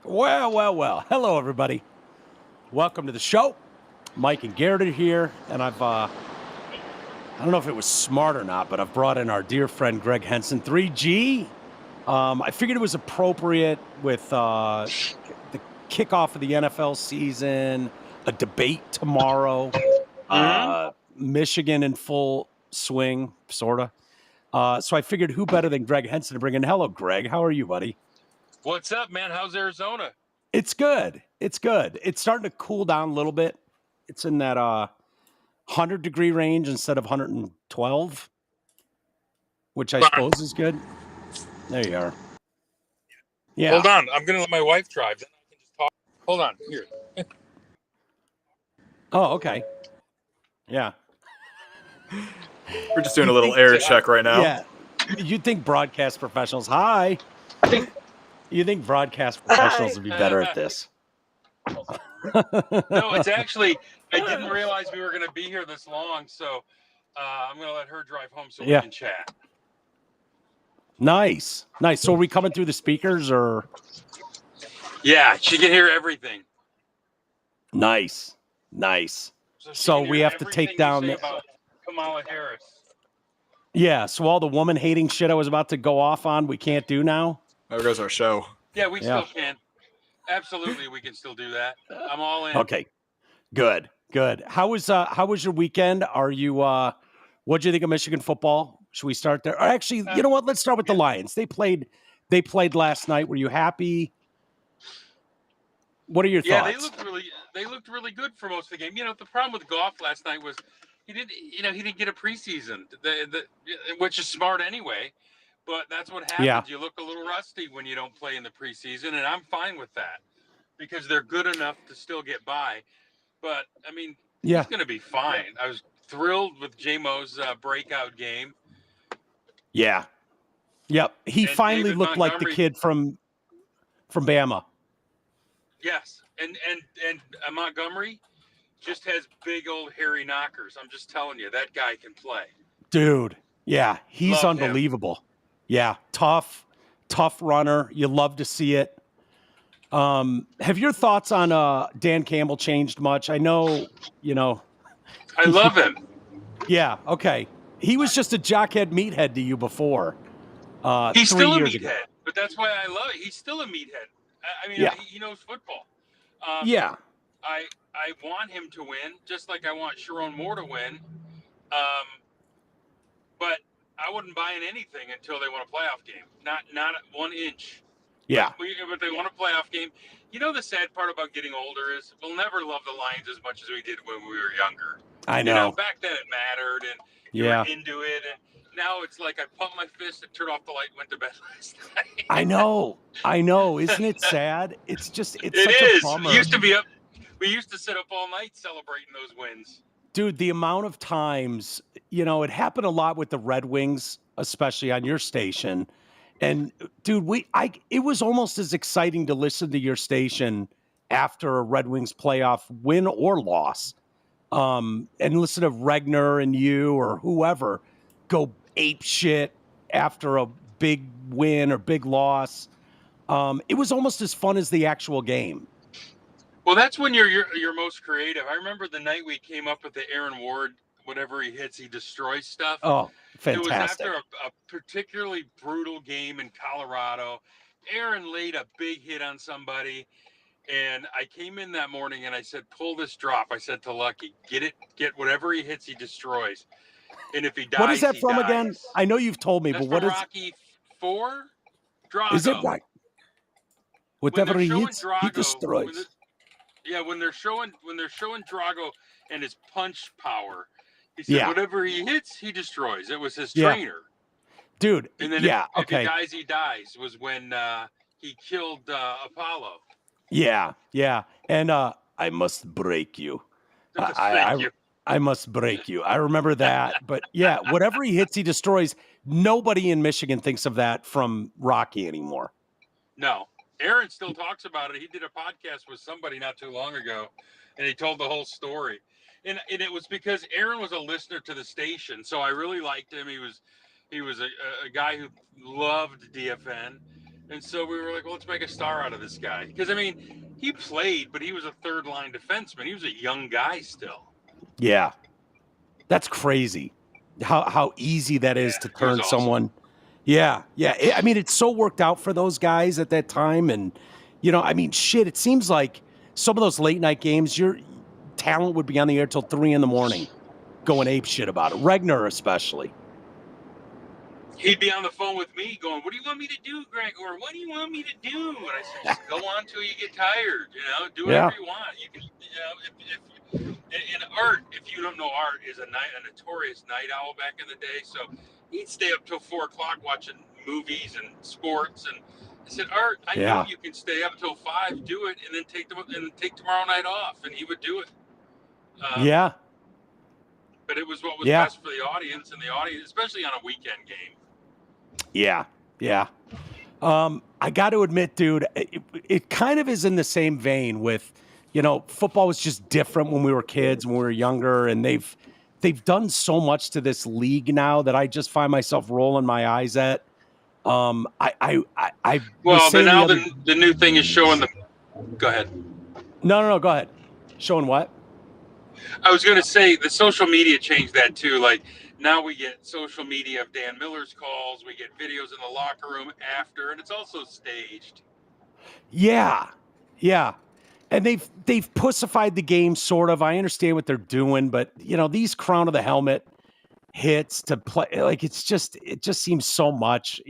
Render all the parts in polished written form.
Well. Hello, everybody. Welcome to the show. Mike and Garrett are here, and I don't know if it was smart or not, but I've brought in our dear friend Greg Henson, 3G. I figured it was appropriate with the kickoff of the NFL season, a debate tomorrow, Michigan in full swing, sort of. So I figured who better than Greg Henson to bring in. Hello, Greg. How are you, buddy? What's up, man? How's Arizona? It's good. It's starting to cool down a little bit. It's in that 100-degree range instead of 112, which I suppose is good. There you are. Yeah. Hold on. I'm going to let my wife drive. Then I can just talk. Hold on. Here. Oh, okay. Yeah. We're just doing a little air check right now. Yeah. You think broadcast professionals, hi. You think broadcast professionals would be better at this? No, it's actually, I didn't realize we were going to be here this long, so I'm going to let her drive home so we can chat. Nice. So are we coming through the speakers or? Yeah, she can hear everything. Nice. So we have to take down about Kamala Harris. Yeah, so all the woman-hating shit I was about to go off on, we can't do now? There goes our show. Yeah, we still can. Absolutely, we can still do that. I'm all in. Okay, good. How was your weekend? Are you what'd you think of Michigan football? Should we start there? Or actually, you know what? Let's start with the Lions. They played last night. Were you happy? What are your thoughts? Yeah, they looked really good for most of the game. You know, the problem with Goff last night was he didn't get a preseason, which is smart anyway. But that's what happens. Yeah. You look a little rusty when you don't play in the preseason, and I'm fine with that because they're good enough to still get by. But, I mean, he's going to be fine. I was thrilled with J-Mo's breakout game. Yeah. Yep. He finally David looked Montgomery, like the kid from Bama. Yes. And Montgomery just has big old hairy knockers. I'm just telling you, that guy can play. Dude. Yeah. He's Love unbelievable. Him. Yeah, tough runner. You love to see it. Have your thoughts on Dan Campbell changed much? I know, I love him. Yeah, okay. He was just a jockhead meathead to you before. He's still a meathead, but that's why I love it. He's still a meathead. I mean, he knows football. Yeah. I want him to win, just like I want Sharon Moore to win. But I wouldn't buy in anything until they won a playoff game. Not 1 inch. Yeah. But they won a playoff game. You know, the sad part about getting older is we'll never love the Lions as much as we did when we were younger. I know. Back then it mattered and you were into it. And now it's like I pumped my fist and turned off the light and went to bed last night. I know. Isn't it sad? It's such a bummer. We used to sit up all night celebrating those wins. Dude, the amount of times, it happened a lot with the Red Wings, especially on your station. And dude, it was almost as exciting to listen to your station after a Red Wings playoff win or loss. And listen to Regner and you or whoever go ape shit after a big win or big loss. It was almost as fun as the actual game. Well, that's when you're most creative. I remember the night we came up with the Aaron Ward, whatever he hits, he destroys stuff. Oh, fantastic. It was after a particularly brutal game in Colorado. Aaron laid a big hit on somebody, and I came in that morning and I said, pull this drop. I said to Lucky, get whatever he hits, he destroys. And if he dies, what is that from dies. Again? I know you've told me, that's but what is Rocky 4? Drago. Is it right? Whatever he hits, Drago, he destroys. When they're showing Drago and his punch power, he said whatever he hits, he destroys. It was his trainer, dude. And then if he dies, he dies. Was when he killed Apollo. Yeah, and I must break you. I must break you. I remember that. But whatever he hits, he destroys. Nobody in Michigan thinks of that from Rocky anymore. No. Aaron still talks about it. He did a podcast with somebody not too long ago, and he told the whole story. And it was because Aaron was a listener to the station, so I really liked him. He was a guy who loved DFN, And so we were like, well, let's make a star out of this guy. Because, I mean, he played, but he was a third-line defenseman. He was a young guy still. Yeah. That's crazy. How easy that is to turn awesome. Someone. Yeah. I mean, it's so worked out for those guys at that time. And, I mean, shit, it seems like some of those late-night games, your talent would be on the air till 3 a.m. going ape shit about it. Regner especially. He'd be on the phone with me going, what do you want me to do, Greg? Or what do you want me to do? And I said, just go on till you get tired, do whatever you want. You can, in art, if you don't know, art is a notorious night owl back in the day. So he'd stay up till 4 o'clock watching movies and sports. And I said, Art, I know you can stay up till 5, do it, and then take tomorrow night off. And he would do it. But it was what was best for the audience, especially on a weekend game. Yeah. I got to admit, dude, it kind of is in the same vein with, football was just different when we were kids, when we were younger, and they've done so much to this league now that I just find myself rolling my eyes at. The new thing is showing the. Go ahead. No, go ahead. Showing what? I was going to say the social media changed that too. Like now we get social media of Dan Miller's calls. We get videos in the locker room after, and it's also staged. Yeah. And they've pussified the game sort of. I understand what they're doing, but these crown of the helmet hits to play, like it just seems so much.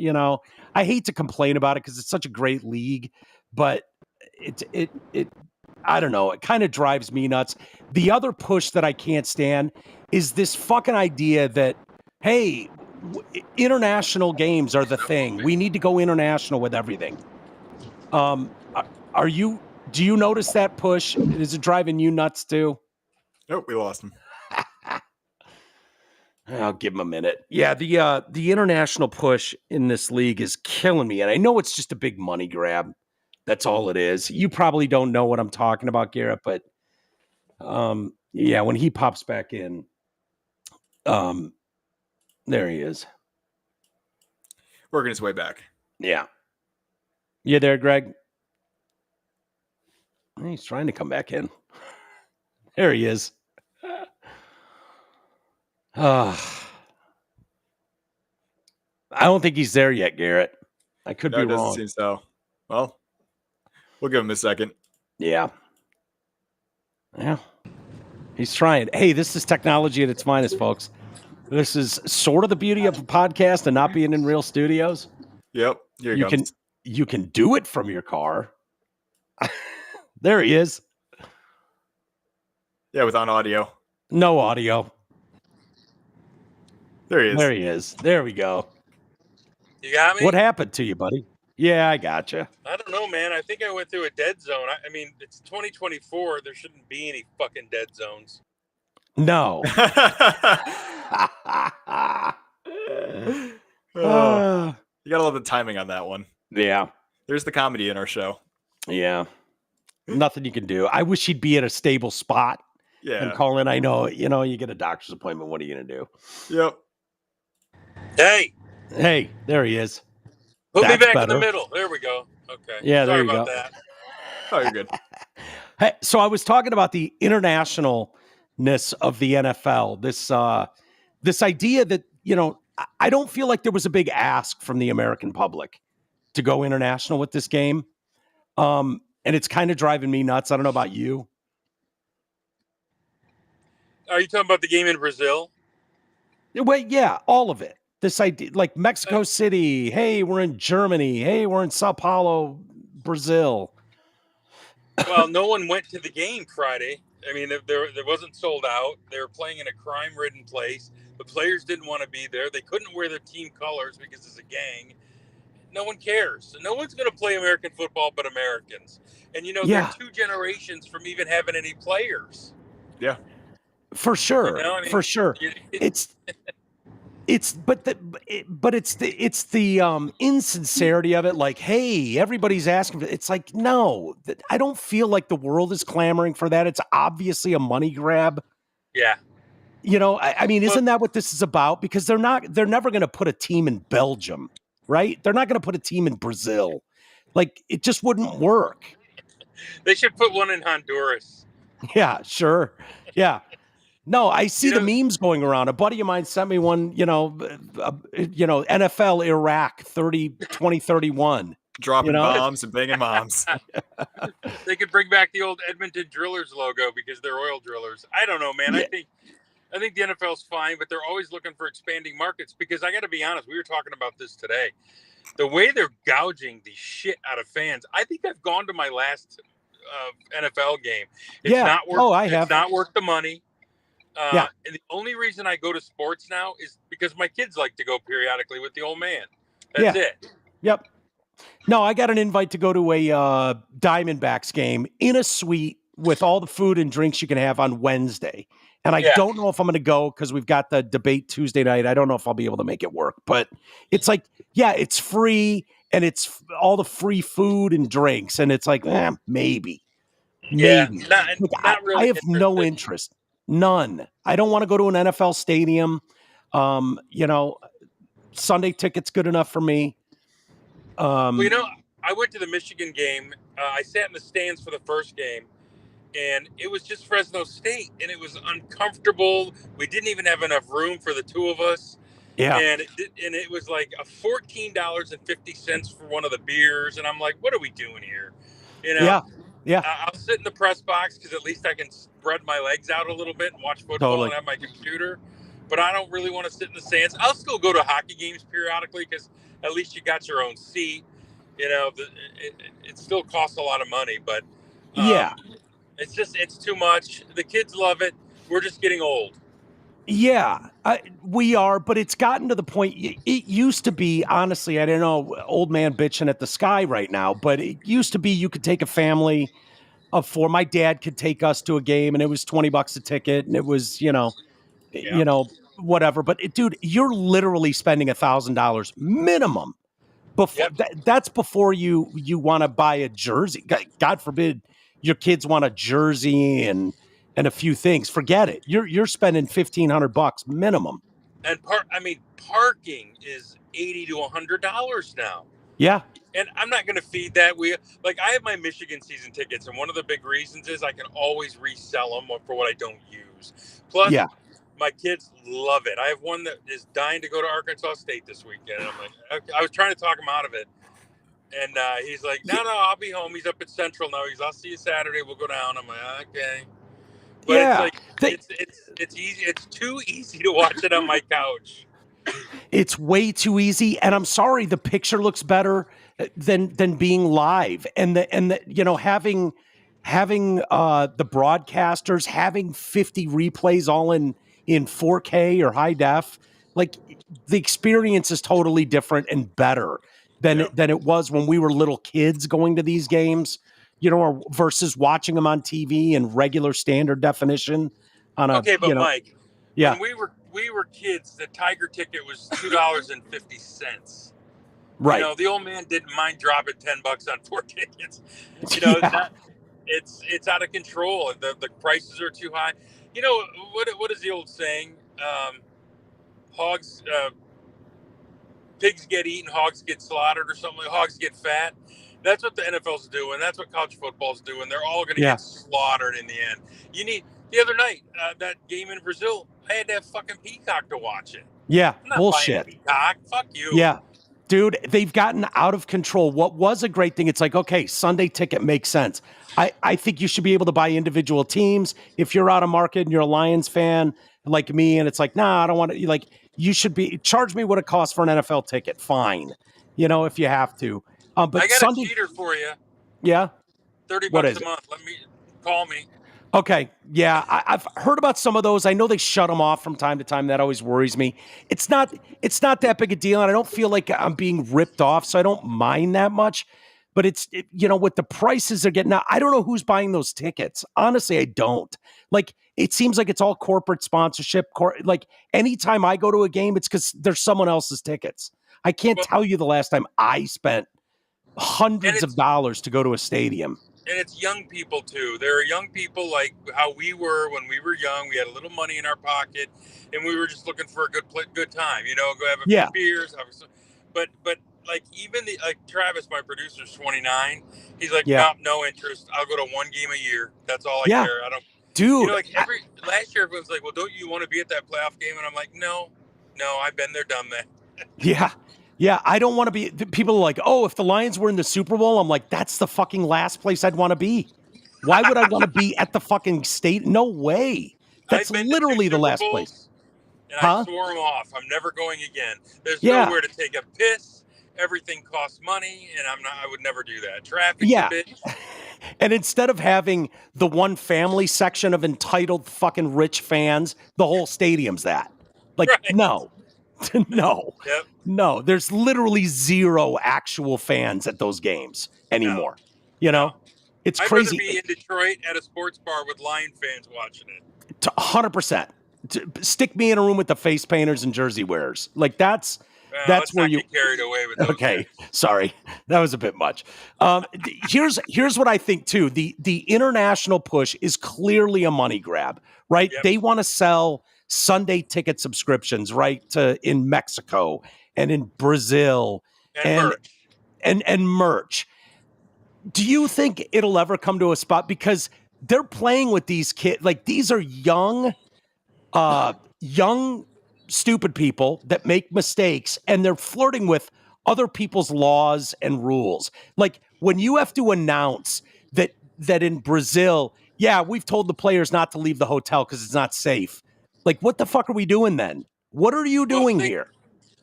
I hate to complain about it because it's such a great league, but it I don't know. It kind of drives me nuts. The other push that I can't stand is this fucking idea that, hey, international games are the thing. We need to go international with everything. Do you notice that push? Is it driving you nuts too? Nope, we lost him. I'll give him a minute. Yeah, the international push in this league is killing me. And I know it's just a big money grab. That's all it is. You probably don't know what I'm talking about, Garrett, but when he pops back in, there he is. Working his way back. Yeah. You there, Greg? He's trying to come back in. There he is. I don't think he's there yet, Garrett. I could be wrong. Doesn't seem so. Well, we'll give him a second. Yeah. He's trying. Hey, this is technology at its finest, folks. This is sort of the beauty of a podcast and not being in real studios. Yep. Here you can do it from your car. There he is. Yeah, without audio. No audio. There he is. There he is. There we go. You got me? What happened to you, buddy? Yeah, I gotcha. I don't know, man. I think I went through a dead zone. I mean, it's 2024. There shouldn't be any fucking dead zones. No. You gotta love the timing on that one. Yeah. There's the comedy in our show. Yeah. Nothing you can do. I wish he'd be at a stable spot. Yeah. And call in. I know, you get a doctor's appointment. What are you going to do? Yep. Hey, there he is. Put me back in the middle. There we go. Okay. Yeah, Sorry there you about go. That. Oh, you're good. Hey, so I was talking about the internationalness of the NFL. This idea that, I don't feel like there was a big ask from the American public to go international with this game. And it's kind of driving me nuts. I don't know about you. Are you talking about the game in Brazil? Well, yeah, all of it. This idea, like Mexico City. Hey, we're in Germany. Hey, we're in Sao Paulo, Brazil. Well, no one went to the game Friday. I mean, there wasn't sold out. They were playing in a crime-ridden place. The players didn't want to be there. They couldn't wear their team colors because it's a gang. No one cares. No one's going to play American football but Americans. And, they're 2 generations from even having any players. Yeah. For sure. For sure. It's the insincerity of it. Like, hey, everybody's asking for it. It's like, no, I don't feel like the world is clamoring for that. It's obviously a money grab. Yeah. I mean, isn't that what this is about? Because they're never going to put a team in Belgium, right? They're not going to put a team in Brazil. Like, it just wouldn't work. They should put one in Honduras. Yeah, sure. Yeah. No, I see the memes going around. A buddy of mine sent me one, NFL Iraq 2031. Dropping bombs and banging moms. They could bring back the old Edmonton Drillers logo because they're oil drillers. I don't know, man. Yeah. I think the NFL's fine, but they're always looking for expanding markets because I got to be honest, we were talking about this today. The way they're gouging the shit out of fans, I think I've gone to my last NFL game. It's not worth, I have. It's not worth the money. And the only reason I go to sports now is because my kids like to go periodically with the old man. That's it. Yep. No, I got an invite to go to a Diamondbacks game in a suite with all the food and drinks you can have on Wednesday. And I don't know if I'm going to go because we've got the debate Tuesday night. I don't know if I'll be able to make it work. But it's like, it's free and it's all the free food and drinks. And it's like, maybe. Yeah, not really. I have no interest. None. I don't want to go to an NFL stadium. Sunday ticket's good enough for me. I went to the Michigan game. I sat in the stands for the first game, and it was just Fresno State, and it was uncomfortable. We didn't even have enough room for the two of us. Yeah. And it was like a $14.50 for one of the beers, and I'm like, what are we doing here? Yeah. I'll sit in the press box because at least I can spread my legs out a little bit and watch football and have my computer. But I don't really want to sit in the stands. I'll still go to hockey games periodically because at least you got your own seat. It still costs a lot of money, but it's too much. The kids love it. We're just getting old. Yeah, we are, but it's gotten to the point. It used to be, honestly, I don't know, old man bitching at the sky right now, but it used to be you could take a family of four. My dad could take us to a game, and it was $20 a ticket, and it was, whatever. But dude, you're literally spending $1,000 minimum. Before that's before you want to buy a jersey. God forbid your kids want a jersey and a few things. Forget it. You're spending $1,500 minimum. And parking is $80 to $100 now. Yeah. And I'm not going to feed that. I have my Michigan season tickets, and one of the big reasons is I can always resell them for what I don't use. Plus, my kids love it. I have one that is dying to go to Arkansas State this weekend. I'm like, okay. I was trying to talk him out of it. And he's like, no, I'll be home. He's up at Central now. I'll see you Saturday. We'll go down. I'm like, okay. But it's easy. It's too easy to watch it on my couch. It's way too easy. And I'm sorry, the picture looks better than being live. And having the broadcasters having 50 replays all in 4K or high def, like the experience is totally different and better than it was when we were little kids going to these games, or versus watching them on TV in regular standard definition on a Mike, when we were kids, the Tiger ticket was $2.50. Right. The old man didn't mind dropping $10 on 4 tickets. It's out of control. The prices are too high. What is the old saying? Pigs get eaten, hogs get slaughtered, or something. Hogs get fat. That's what the NFL's doing. That's what college football's doing. They're all going to get slaughtered in the end. The other night, that game in Brazil, I had to have fucking Peacock to watch it. Yeah, I'm not bullshit. buying Peacock. Fuck you. Yeah. Dude, they've gotten out of control. What was a great thing, it's like, okay, Sunday ticket makes sense. I think you should be able to buy individual teams. If you're out of market and you're a Lions fan like me, and it's like, nah, I don't want to, you should be, charge me what it costs for an NFL ticket. Fine. If you have to. But I got a cheater for you. Yeah? $30 a month. Call me. Okay. Yeah. I've heard about some of those. I know they shut them off from time to time. That always worries me. It's not that big a deal. And I don't feel like I'm being ripped off. So I don't mind that much, but with the prices they're getting now, I don't know who's buying those tickets. Honestly, I don't. It seems like it's all corporate sponsorship. Anytime I go to a game, it's because there's someone else's tickets. I can't tell you the last time I spent hundreds of dollars to go to a stadium. And it's young people too. There are young people like how we were when we were young. We had a little money in our pocket, and we were just looking for a good time. Go have a few beers. But even Travis, my producer's 29. He's like, Yeah. no interest. I'll go to one game a year. That's all I Yeah. care. I don't. Dude, last year everyone's like, well, don't you want to be at that playoff game? And I'm like, no, I've been there, done that. Yeah, I don't want to be. People are like, oh, if the Lions were in the Super Bowl, I'm like, that's the fucking last place I'd want to be. Why would I want to be at the fucking state? No way. That's literally the last place. And I swore them off. I'm never going again. There's nowhere to take a piss. Everything costs money, and I would never do that. Traffic's a bitch. And instead of having the one family section of entitled fucking rich fans, the whole stadium's that. Like, no. No. Yep. No. There's literally zero actual fans at those games anymore. It's crazy. I'd rather be in Detroit at a sports bar with Lion fans watching it. 100%. Stick me in a room with the face painters and jersey wearers. Like that's where you get carried away with those Okay, guys. Sorry, that was a bit much. Here's what I think too. The international push is clearly a money grab, right? Yep. They want to sell Sunday ticket subscriptions, right, in Mexico and in Brazil and merch. Do you think it'll ever come to a spot because they're playing with these kids? Like these are young stupid people that make mistakes, and they're flirting with other people's laws and rules. Like when you have to announce that in Brazil, we've told the players not to leave the hotel because it's not safe. Like, what the fuck are we doing then? What are you doing here?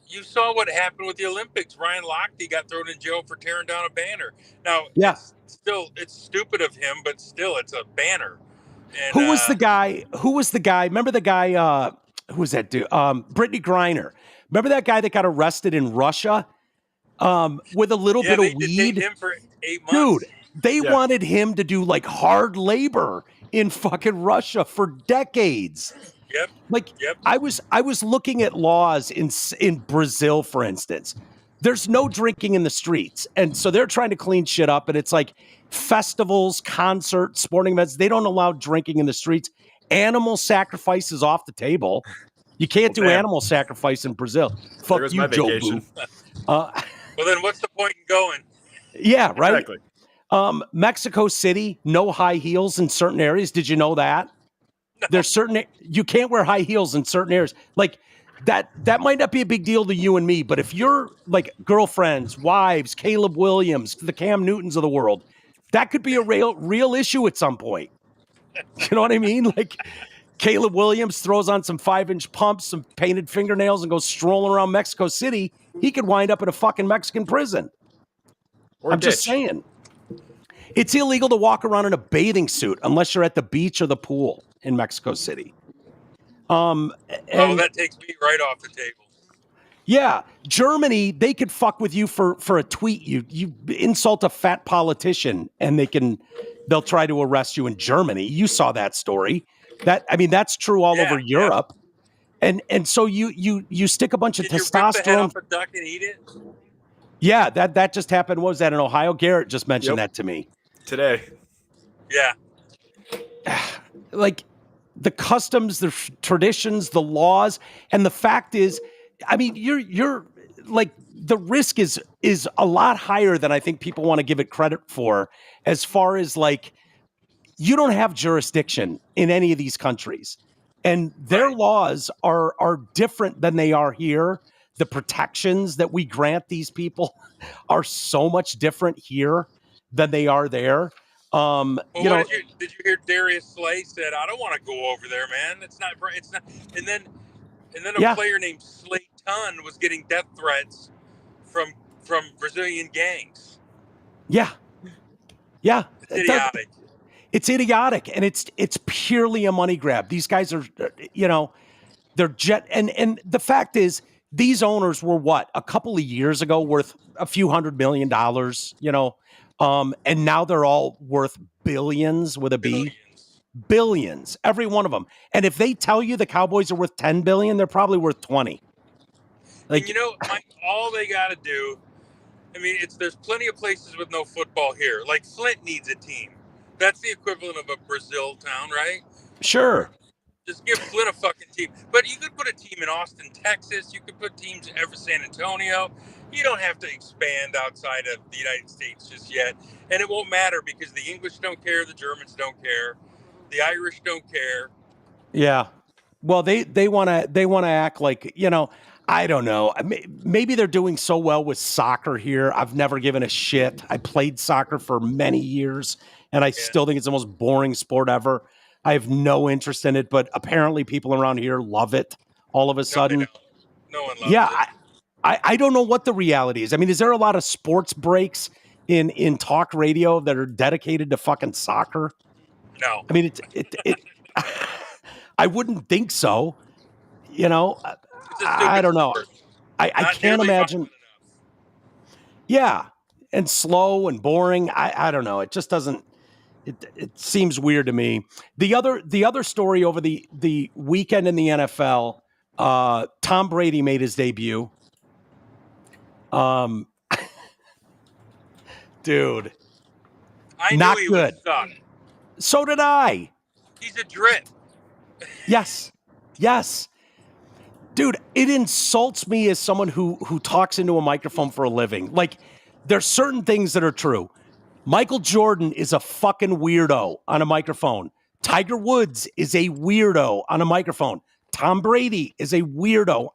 You saw what happened with the Olympics. Ryan Lochte got thrown in jail for tearing down a banner. Now, it's stupid of him, but still, it's a banner. And, who was the guy? Remember the guy? Who was that dude? Brittany Griner. Remember that guy that got arrested in Russia with a little bit of weed? Him for 8 months. Dude, they wanted him to do like hard labor in fucking Russia for decades. Yep. I was looking at laws in Brazil, for instance. There's no drinking in the streets, and so they're trying to clean shit up. And it's like festivals, concerts, sporting events. They don't allow drinking in the streets. Animal sacrifice is off the table. You can't do animal sacrifice in Brazil. Fuck you, Joe Boo. Well, then what's the point in going? Yeah, right. Exactly. Mexico City, no high heels in certain areas. Did you know that? No. There's you can't wear high heels in certain areas. Like that might not be a big deal to you and me, but if you're like girlfriends, wives, Caleb Williams, the Cam Newtons of the world, that could be a real issue at some point. You know what I mean? Like Caleb Williams throws on some 5-inch pumps, some painted fingernails, and goes strolling around Mexico City. He could wind up in a fucking Mexican prison. I'm just saying. It's illegal to walk around in a bathing suit unless you're at the beach or the pool in Mexico City. That takes me right off the table. Yeah. Germany, they could fuck with you for a tweet. You insult a fat politician and they'll try to arrest you in Germany. You saw that story. That's true all over Europe. Yeah. And so you stick a bunch of testosterone. Did you rip the head off a duck and eat it? Yeah, that just happened. What was that in Ohio? Garrett just mentioned that to me today. Yeah. Like the customs, the traditions, the laws, and the fact is, I mean, you're like the risk is a lot higher than I think people want to give it credit for. As far as like, you don't have jurisdiction in any of these countries, and their laws are different than they are here. The protections that we grant these people are so much different here than they are there. Did you hear Darius Slay said, "I don't want to go over there, man. It's not." And then a player named Slate Ton was getting death threats from Brazilian gangs. Yeah. It's idiotic. It's idiotic, and it's purely a money grab. These guys are, they're and the fact is, these owners were a couple of years ago worth a few $100 million, and now they're all worth billions with a B. Billions, every one of them. And if they tell you the Cowboys are worth 10 billion, they're probably worth 20. Like, Mike, all they got to do, there's plenty of places with no football here. Like Flint needs a team. That's the equivalent of a Brazil town, right? Sure. Just give Flint a fucking team. But you could put a team in Austin, Texas. You could put teams in San Antonio. You don't have to expand outside of the United States just yet. And it won't matter because the English don't care, the Germans don't care, the Irish don't care. Yeah. Well, they want to act like, I don't know. Maybe they're doing so well with soccer here. I've never given a shit. I played soccer for many years, and I still think it's the most boring sport ever. I have no interest in it, but apparently people around here love it all of a sudden. No one loves it. I don't know what the reality is. I mean, is there a lot of sports breaks in talk radio that are dedicated to fucking soccer? No. I mean, it I wouldn't think so. I don't know. I can't imagine. Yeah. And slow and boring. I don't know. It just doesn't. It seems weird to me. The other story over the weekend in the NFL, Tom Brady made his debut. Dude. I not knew he good. would suck. So did I. He's a drip. Yes. Dude, it insults me as someone who talks into a microphone for a living. Like, there's certain things that are true. Michael Jordan is a fucking weirdo on a microphone. Tiger Woods is a weirdo on a microphone. Tom Brady is a weirdo.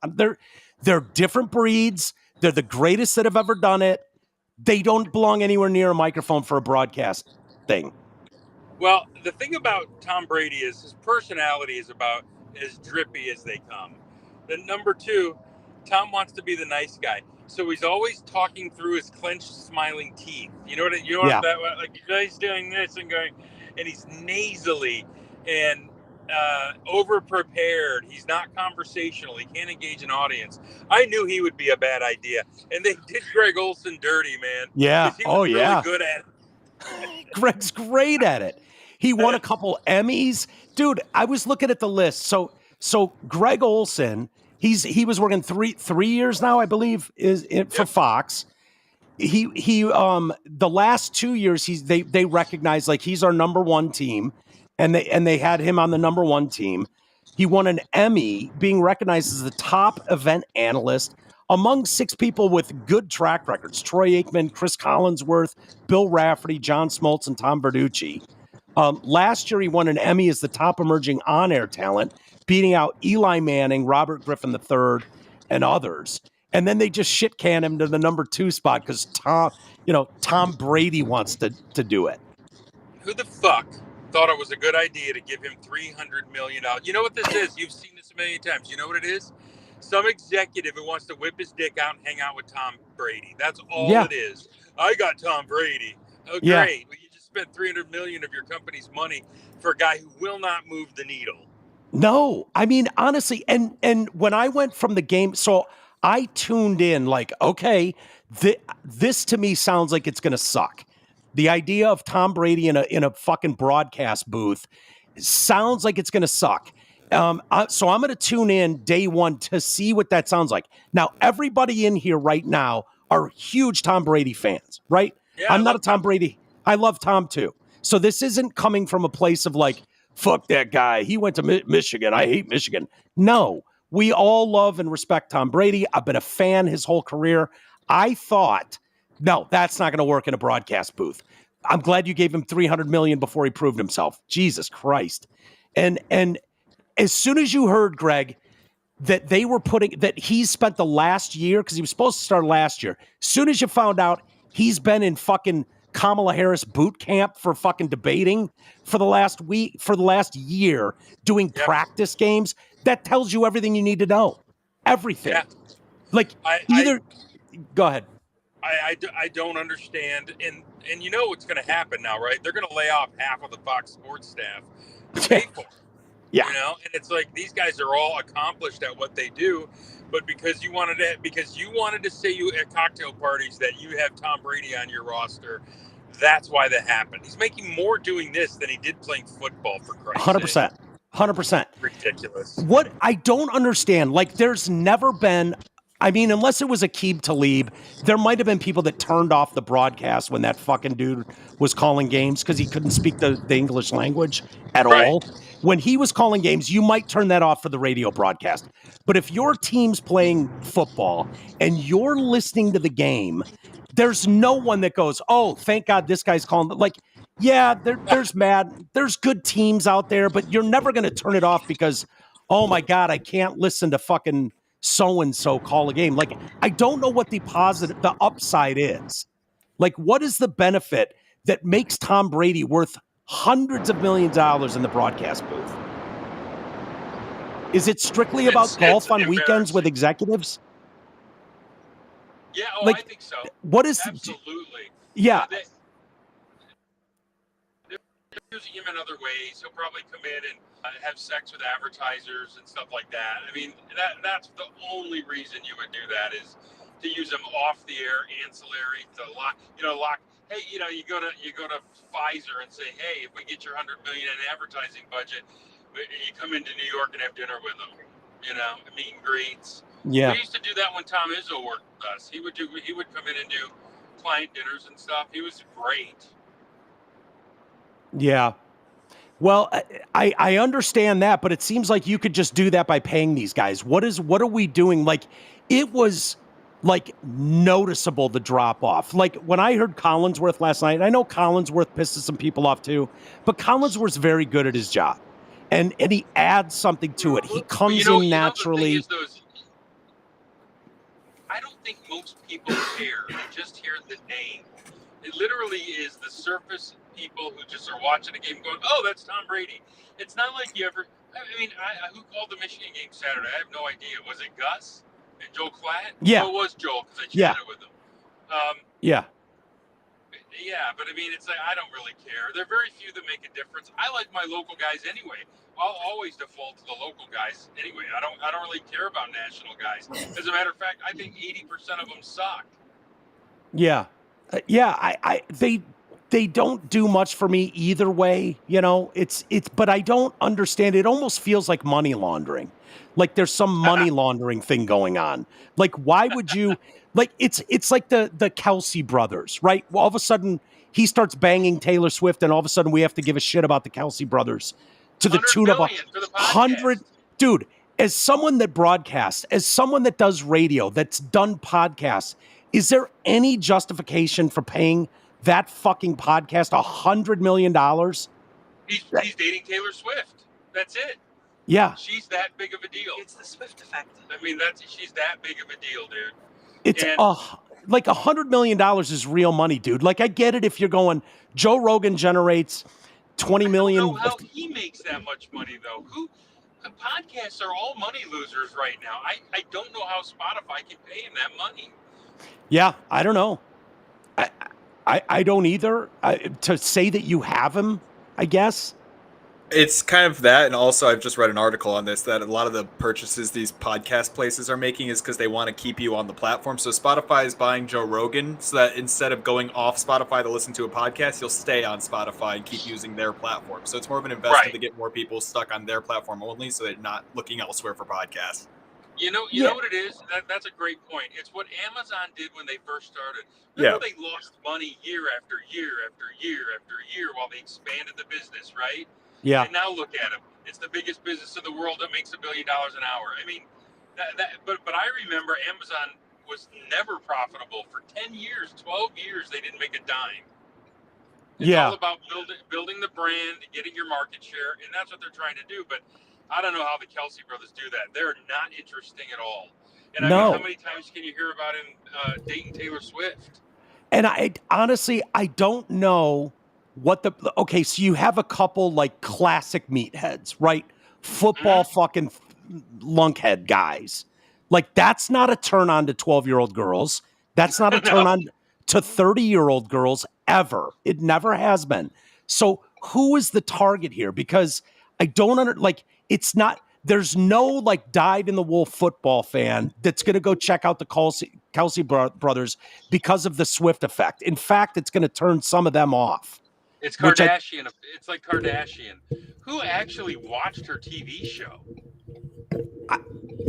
They're different breeds. They're the greatest that have ever done it. They don't belong anywhere near a microphone for a broadcast thing. Well, the thing about Tom Brady is his personality is about as drippy as they come. Then number two, Tom wants to be the nice guy. So he's always talking through his clenched, smiling teeth. You know what that, like he's doing this and going, and he's nasally and over prepared. He's not conversational. He can't engage an audience. I knew he would be a bad idea, and they did Greg Olson dirty, man. Yeah. He was really good at it. Greg's great at it. He won a couple Emmys, dude. I was looking at the list. So Greg Olson. He was working three years now, I believe, for Fox. He the last 2 years they recognized like he's our number one team, and they had him on the number one team. He won an Emmy, being recognized as the top event analyst among 6 people with good track records: Troy Aikman, Chris Collinsworth, Bill Rafferty, John Smoltz, and Tom Verducci. Last year, he won an Emmy as the top emerging on-air talent, beating out Eli Manning, Robert Griffin III, and others. And then they just shit-can him to the number 2 spot because Tom Brady wants to do it. Who the fuck thought it was a good idea to give him $300 million? You know what this is? You've seen this a million times. You know what it is? Some executive who wants to whip his dick out and hang out with Tom Brady. That's all it is. I got Tom Brady. Oh, great. Well, you just spent $300 million of your company's money for a guy who will not move the needle. No, I mean, honestly, and when I went from the game, so I tuned in like, okay, this to me sounds like it's going to suck. The idea of Tom Brady in a fucking broadcast booth sounds like it's going to suck. So I'm going to tune in day one to see what that sounds like. Now, everybody in here right now are huge Tom Brady fans, right? Yeah, I'm not a Tom Brady. I love Tom too. So this isn't coming from a place of like, fuck that guy. He went to Michigan. I hate Michigan. No, we all love and respect Tom Brady. I've been a fan his whole career. I thought, no, that's not going to work in a broadcast booth. I'm glad you gave him $300 million before he proved himself. Jesus Christ. And as soon as you heard, Greg, that they were that he spent the last year, because he was supposed to start last year. As soon as you found out he's been in fucking Kamala Harris boot camp for fucking debating for the last year, doing practice games, that tells you everything you need to know. Everything. Yeah. Like, go ahead. I don't understand. And you know what's going to happen now, right? They're going to lay off half of the Fox Sports staff to pay for it. Yeah. You know, and it's like these guys are all accomplished at what they do, but because you wanted to say at cocktail parties that you have Tom Brady on your roster, that's why that happened. He's making more doing this than he did playing football, for Christ's sake. 100%. Ridiculous. What I don't understand, like, there's never been, I mean, unless it was Aqib Talib, there might have been people that turned off the broadcast when that fucking dude was calling games because he couldn't speak the English language at all. When he was calling games, you might turn that off for the radio broadcast. But if your team's playing football and you're listening to the game, there's no one that goes, oh, thank God this guy's calling. Like, yeah, there's good teams out there, but you're never going to turn it off because, oh my God, I can't listen to fucking so-and-so call a game. Like, I don't know what the upside is. Like, what is the benefit that makes Tom Brady worth hundreds of millions of dollars in the broadcast booth? Is it strictly about golf on weekends with executives? Yeah, I think so. What is absolutely? Yeah. They're using him in other ways. He'll probably come in and have sex with advertisers and stuff like that. I mean, that's the only reason you would do that is to use them off the air, ancillary to lock. Hey, you go to Pfizer and say, hey, if we get your $100 million in advertising budget, you come into New York and have dinner with them. Meet and greets. Yeah. We used to do that when Tom Izzo worked with us. He would come in and do client dinners and stuff. He was great. Yeah. Well, I understand that, but it seems like you could just do that by paying these guys. What are we doing? Like, it was like noticeable the drop off. Like when I heard Collinsworth last night, and I know Collinsworth pisses some people off too, but Collinsworth's very good at his job. And he adds something to it. He comes in naturally. I don't think most people care. They just hear the name. It literally is the surface people who just are watching a game going, oh, that's Tom Brady. It's not like you ever, who called the Michigan game Saturday? I have no idea. Was it Gus and Joel Klatt? Yeah. No, it was Joel because I chatted with him. Yeah. Yeah, but I mean, it's like, I don't really care. There are very few that make a difference. I like my local guys anyway. I'll always default to the local guys anyway. I don't really care about national guys. As a matter of fact, I think 80% of them suck. Yeah. They don't do much for me either way. But I don't understand. It almost feels like money laundering. Like there's some money laundering thing going on. Like, why would you, like, it's like the Kelsey brothers, right? Well, all of a sudden he starts banging Taylor Swift and all of a sudden we have to give a shit about the Kelsey brothers to the tune of 100. Dude, as someone that broadcasts, as someone that does radio, that's done podcasts, is there any justification for paying that fucking podcast $100 million? He's dating Taylor Swift. That's it. Yeah. She's that big of a deal. It's the Swift effect. I mean, she's that big of a deal, dude. It's like $100 million is real money, dude. Like, I get it if you're going, Joe Rogan generates 20 million. I don't know how he makes that much money, though. Podcasts are all money losers right now. I don't know how Spotify can pay him that money. Yeah, I don't know. I don't either. To say that you have him, I guess. It's kind of that, and also I've just read an article on this that a lot of the purchases these podcast places are making is because they want to keep you on the platform. So Spotify is buying Joe Rogan so that instead of going off Spotify to listen to a podcast, you'll stay on Spotify and keep using their platform. So it's more of an investment to get more people stuck on their platform only so they're not looking elsewhere for podcasts. You know what it is? That's a great point. It's what Amazon did when they first started. Remember they lost money year after year after year after year while they expanded the business, right? Yeah. And now look at them. It's the biggest business in the world that makes $1 billion an hour. I mean, but I remember Amazon was never profitable for 10 years, 12 years. They didn't make a dime. It's all about building the brand, getting your market share, and that's what they're trying to do. But I don't know how the Kelsey brothers do that. They're not interesting at all. And I mean, how many times can you hear about him dating Taylor Swift? And I honestly don't know what okay, so you have a couple like classic meatheads, right? Football fucking lunkhead guys. Like, that's not a turn on to 12-year-old girls. That's not a turn on to 30-year-old girls ever. It never has been. So who is the target here? Because I don't it's not, there's no like dyed-in-the-wool football fan that's going to go check out the Kelsey brothers because of the Swift effect. In fact, it's going to turn some of them off. It's Kardashian. It's like Kardashian. Who actually watched her TV show?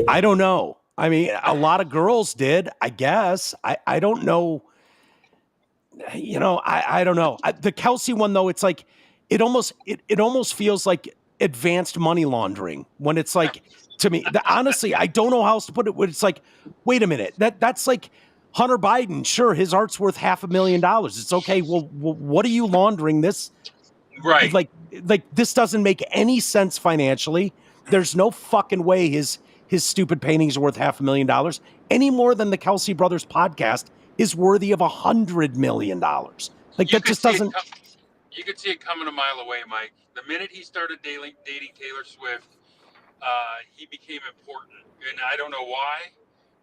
I don't know. I mean, a lot of girls did, I guess. I don't know. I don't know. The Kelsey one, though, it's like, it almost feels like advanced money laundering when it's like, to me, honestly, I don't know how else to put it. When it's like, wait a minute, that's like Hunter Biden. Sure, his art's worth $500,000. It's okay. Well, what are you laundering this? Right. Like this doesn't make any sense financially. There's no fucking way his stupid paintings are worth $500,000 any more than the Kelsey Brothers podcast is worthy of $100 million. Like that just doesn't. You could see it coming a mile away, Mike. The minute he started dating Taylor Swift, he became important, and I don't know why.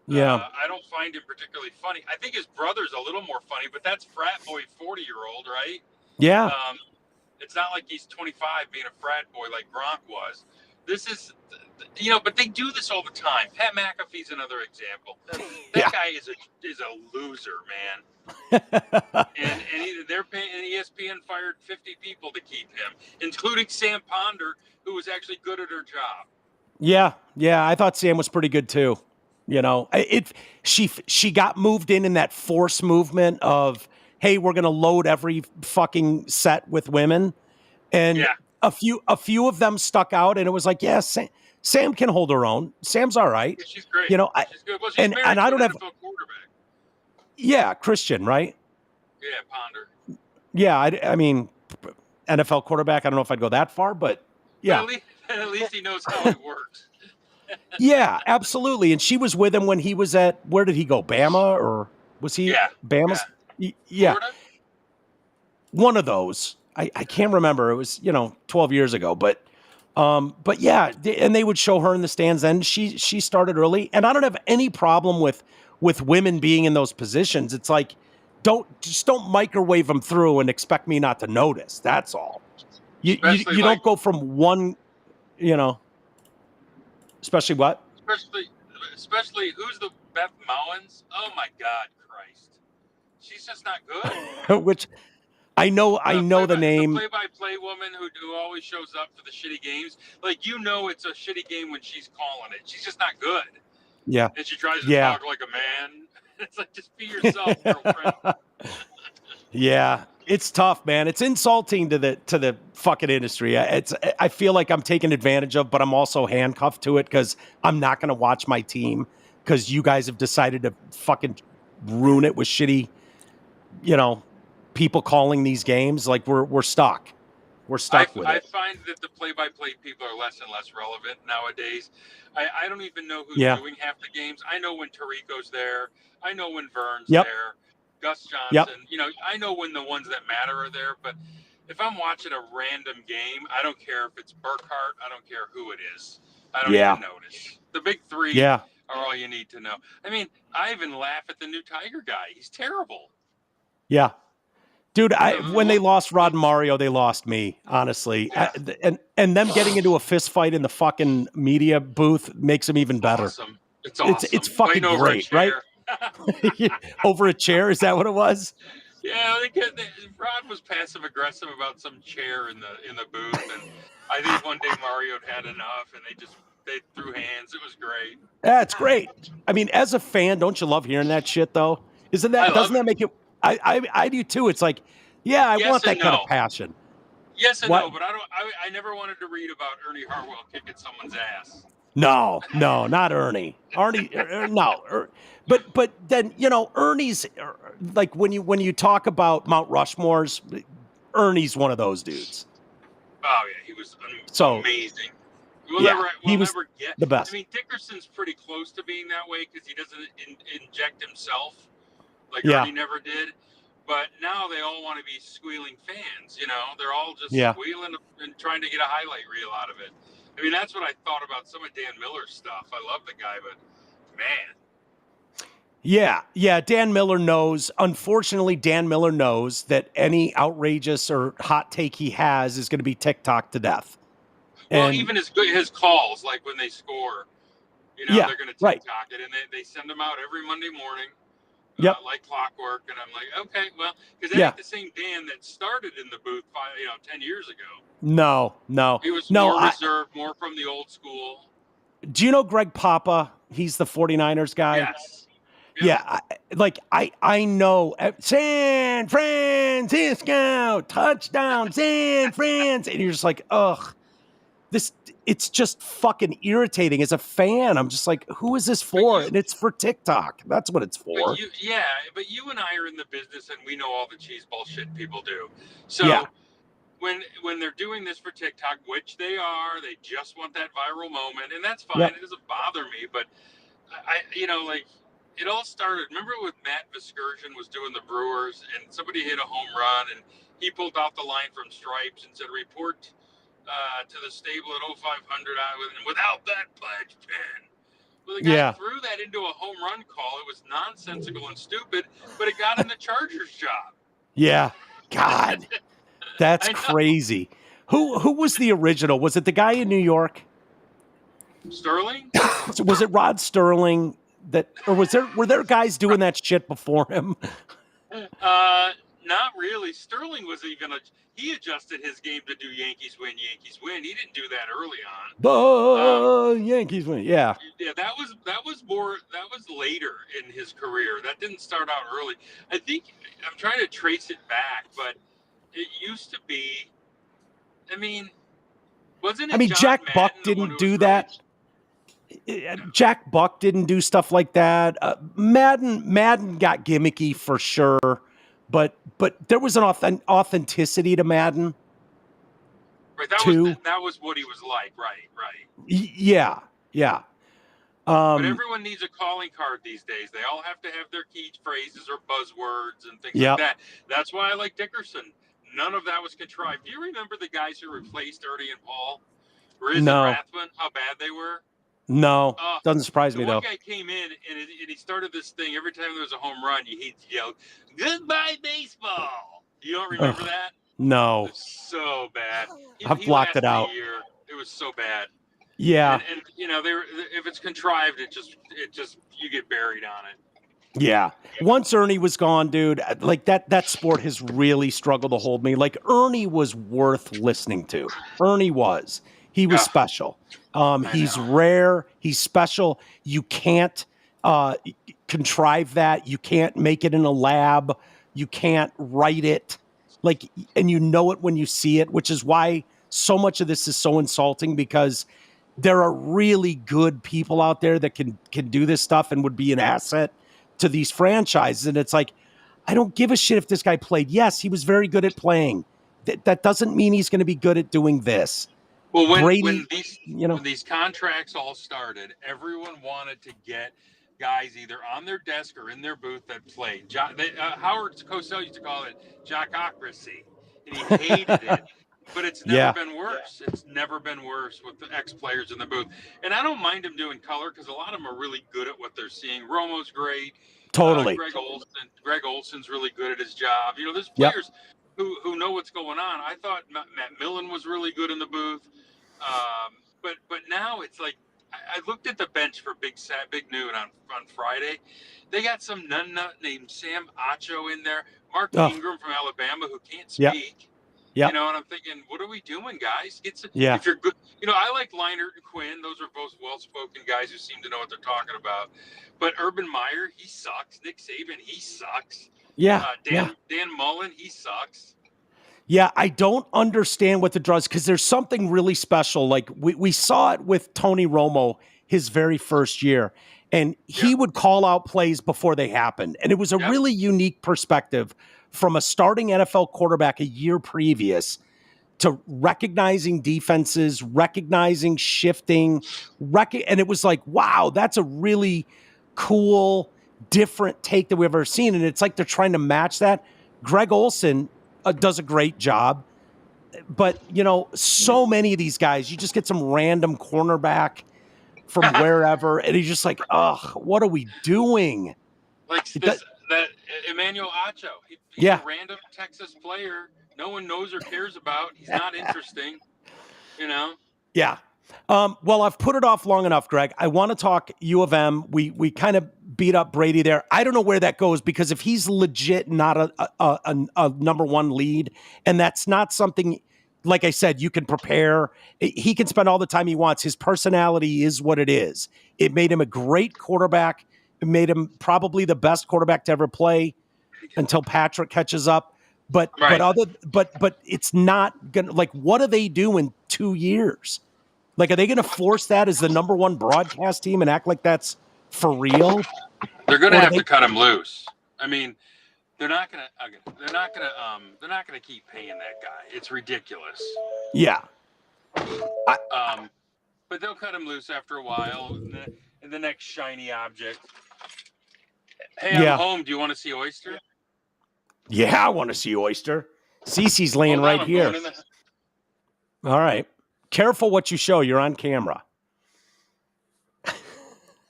Yeah. I don't find him particularly funny. I think his brother's a little more funny, but that's frat boy 40-year-old, right? Yeah. It's not like he's 25 being a frat boy like Gronk was. This is, but they do this all the time. Pat McAfee's another example. That guy is a loser, man. and they're paying. And ESPN fired 50 people to keep him, including Sam Ponder, who was actually good at her job. Yeah, I thought Sam was pretty good too. She got moved in that force movement of, hey, we're going to load every fucking set with women. And a few of them stuck out, and it was like, yeah, Sam can hold her own. Sam's all right. Yeah, she's great. She's good. Well, she's married and I don't to have an NFL quarterback. Yeah, Christian, right? Yeah, Ponder. Yeah, I mean, NFL quarterback. I don't know if I'd go that far, but yeah. At least he knows how it works. Yeah, absolutely. And she was with him when he was at, where did he go? Bama, or was he? Yeah. Bama. Yeah. Florida? One of those. I can't remember. It was 12 years ago, but yeah, and they would show her in the stands. Then she started early, and I don't have any problem with women being in those positions. It's like, don't microwave them through and expect me not to notice. That's all. You don't go from one, especially what? Especially who's the Beth Mowins? Oh my God, Christ, she's just not good. Which I know the name. The play-by-play woman who always shows up for the shitty games. Like, it's a shitty game when she's calling it. She's just not good. Yeah. And she tries to talk like a man. It's like, just be yourself, girlfriend. Yeah, it's tough, man. It's insulting to the fucking industry. I feel like I'm taken advantage of, but I'm also handcuffed to it because I'm not going to watch my team because you guys have decided to fucking ruin it with shitty, people calling these games. Like we're stuck. We're stuck with it. I find that the play-by-play people are less and less relevant nowadays. I don't even know who's doing half the games. I know when Tirico's there. I know when Vern's there. Gus Johnson. I know when the ones that matter are there. But if I'm watching a random game, I don't care if it's Burkhart. I don't care who it is. I don't even notice. The big three are all you need to know. I mean, I even laugh at the new Tiger guy. He's terrible. Yeah. Dude, when they lost Rod and Mario, they lost me, honestly. Yeah. And them getting into a fist fight in the fucking media booth makes them even better. Awesome. It's awesome. It's fucking great, right? Over a chair? Is that what it was? Yeah, Rod was passive aggressive about some chair in the booth, and I think one day Mario had enough, and they threw hands. It was great. That's great. I mean, as a fan, don't you love hearing that shit though? Doesn't that make it? I do too. It's like, I want that kind of passion. Yes and no, but I never wanted to read about Ernie Hartwell kicking someone's ass. No, not Ernie. No. But then Ernie's like when you talk about Mount Rushmores, Ernie's one of those dudes. Oh yeah, he was amazing. He was the best. I mean, Dickerson's pretty close to being that way because he doesn't inject himself like Ernie never did. But now they all want to be squealing fans. They're all just squealing and trying to get a highlight reel out of it. I mean, that's what I thought about some of Dan Miller's stuff. I love the guy, but man. Yeah. Dan Miller knows. Unfortunately, Dan Miller knows that any outrageous or hot take he has is going to be TikTok to death. Well, even his calls, like when they score, they're going to TikTok it, and they send them out every Monday morning, like clockwork. And I'm like, okay, well, because that ain't the same Dan that started in the booth 10 years ago. No. He was more reserved, more from the old school. Do you know Greg Papa? He's the 49ers guy. Yes. Yeah, I know San Francisco touchdown, San Francisco, and you're just like, ugh, it's just fucking irritating as a fan. I'm just like, who is this for? And it's for TikTok. That's what it's for. But you and I are in the business, and we know all the cheese bullshit people do. So when they're doing this for TikTok, which they are, they just want that viral moment, and that's fine. It doesn't bother me, but it all started. Remember when Matt Viscursion was doing the Brewers, and somebody hit a home run, and he pulled off the line from Stripes and said, "Report to the stable at 0500 without that pledge pin." Well, the guy threw that into a home run call. It was nonsensical and stupid, but it got him the Chargers job. Yeah, God, that's crazy. Who was the original? Was it the guy in New York? Sterling? Was it Rod Sterling? Or were there guys doing that shit before him? Not really. Sterling was he adjusted his game to do Yankees win. He didn't do that early on. Yankees win. Yeah. Yeah, that was later in his career. That didn't start out early. I think I'm trying to trace it back, but it used to be. Wasn't it? Jack Buck didn't do that. Jack Buck didn't do stuff like that. Madden got gimmicky for sure, but there was an authenticity to Madden. Right, that was what he was like. Right. Yeah. But everyone needs a calling card these days. They all have to have their key phrases or buzzwords and things like that. That's why I like Dickerson. None of that was contrived. Do you remember the guys who replaced Ernie and Paul? Riz and Rathman, how bad they were? No, doesn't surprise me, though. One guy came in, and he started this thing. Every time there was a home run, he'd yell, "Goodbye, baseball." You don't remember that? No. It was so bad. I've blocked it out. It was so bad. Yeah. And if it's contrived, it just you get buried on it. Yeah. Once Ernie was gone, dude, like that sport has really struggled to hold me. Like, Ernie was worth listening to. Ernie was. He was special. He's rare. He's special. You can't contrive that. You can't make it in a lab. You can't write it. And you know it when you see it, which is why so much of this is so insulting, because there are really good people out there that can do this stuff and would be an asset to these franchises. And it's like, I don't give a shit if this guy played. Yes, he was very good at playing. That doesn't mean he's going to be good at doing this. Well, when these contracts all started, everyone wanted to get guys either on their desk or in their booth that played. Howard Cosell used to call it jockocracy, and he hated it. But it's never been worse. It's never been worse with the ex-players in the booth. And I don't mind them doing color, because a lot of them are really good at what they're seeing. Romo's great. Totally. Greg Olson's really good at his job. There's players who know what's going on. I thought Matt Millen was really good in the booth. But now it's like, I looked at the bench for Big Noon on Friday. They got some nut named Sam Acho in there. Mark Ingram from Alabama, who can't speak. Yeah. And I'm thinking, what are we doing, guys? If you're good, I like Leinart and Quinn. Those are both well-spoken guys who seem to know what they're talking about. But Urban Meyer, he sucks. Nick Saban, he sucks. Yeah. Dan Mullen, he sucks. Yeah, I don't understand what the draws, because there's something really special. Like we saw it with Tony Romo his very first year, and he would call out plays before they happened. And it was a really unique perspective from a starting NFL quarterback a year previous to recognizing defenses, recognizing shifting, and it was like, wow, that's a really cool, different take that we've ever seen. And it's like they're trying to match that. Greg Olson does a great job, but so many of these guys, you just get some random cornerback from wherever, and he's just like, ugh, what are we doing? Like that Emmanuel Acho, he's a random Texas player no one knows or cares about. He's not interesting, Yeah. Well, I've put it off long enough, Greg. I want to talk U of M. We kind of beat up Brady there. I don't know where that goes, because if he's legit not a number one lead, and that's not something, like I said, you can prepare. He can spend all the time he wants. His personality is what it is. It made him a great quarterback. It made him probably the best quarterback to ever play until Patrick catches up. But it's not gonna, like, what do they do in 2 years? Like, are they going to force that as the number one broadcast team and act like that's for real? They're going to have to cut him loose. I mean, they're not going to keep paying that guy. It's ridiculous. Yeah. But they'll cut him loose after a while. And the next shiny object. Hey, I'm home. Do you want to see Oyster? Yeah, I want to see Oyster. Cece's laying right here. All right. Careful what you show. You're on camera.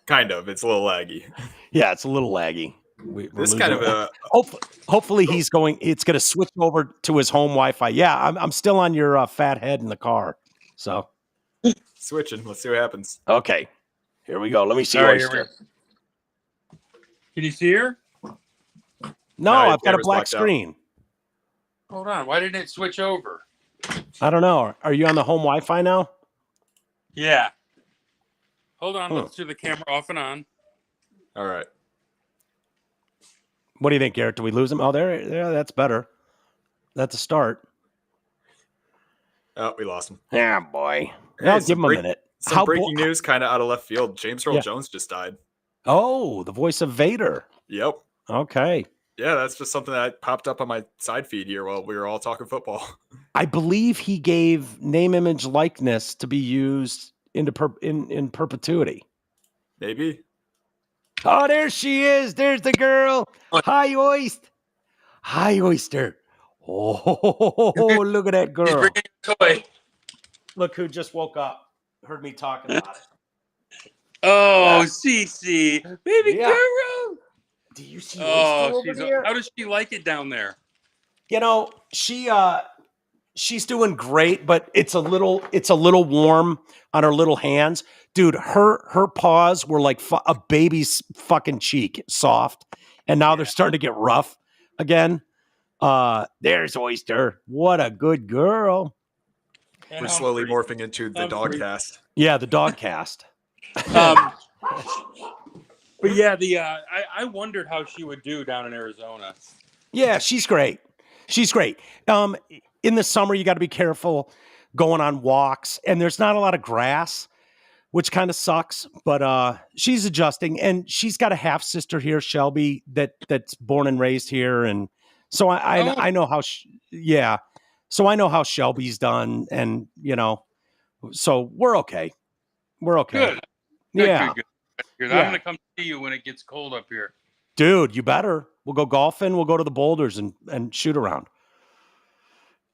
Kind of. It's a little laggy. Yeah, it's a little laggy. This kind of a... Hopefully it's going to switch over to his home Wi-Fi. Yeah, I'm still on your fat head in the car. So switching. Let's see what happens. Okay. Here we go. Let me see Oyster. Can you see her? No, I've got a black screen. Hold on. Why didn't it switch over? I don't know. Are you on the home Wi-Fi now? Yeah. Hold on. Let's do the camera off and on. All right. What do you think, Garrett? Do we lose him? Oh, there. Yeah, that's better. That's a start. Oh, we lost him. Yeah, boy. I'll give him a minute. Some breaking news kind of out of left field. James Earl Jones just died. Oh, the voice of Vader. Yep. Okay. Yeah, that's just something that popped up on my side feed here while we were all talking football. I believe he gave name, image, likeness to be used in perpetuity. Maybe. Oh, there she is. There's the girl. Hi, Oyster. Hi, Oyster. Oh, look at that girl. Toy. Look who just woke up. Heard me talking about it. Oh, Cece. Baby girl. Do you see Oyster over there? How does she like it down there? You know, she's doing great, but it's a little warm on her little hands. Dude, her paws were like a baby's fucking cheek, soft, and now they're starting to get rough again. There's Oyster. What a good girl. We're slowly morphing into the dog cast. Yeah, the dog cast. But yeah, I wondered how she would do down in Arizona. Yeah, she's great. She's great. In the summer, you got to be careful going on walks, and there's not a lot of grass, which kind of sucks. But she's adjusting, and she's got a half sister here, Shelby, that's born and raised here, and so I know how. So I know how Shelby's done, and so we're okay. We're okay. Good. I'm going to come see you when it gets cold up here. Dude, you better. We'll go golfing. We'll go to the boulders and shoot around.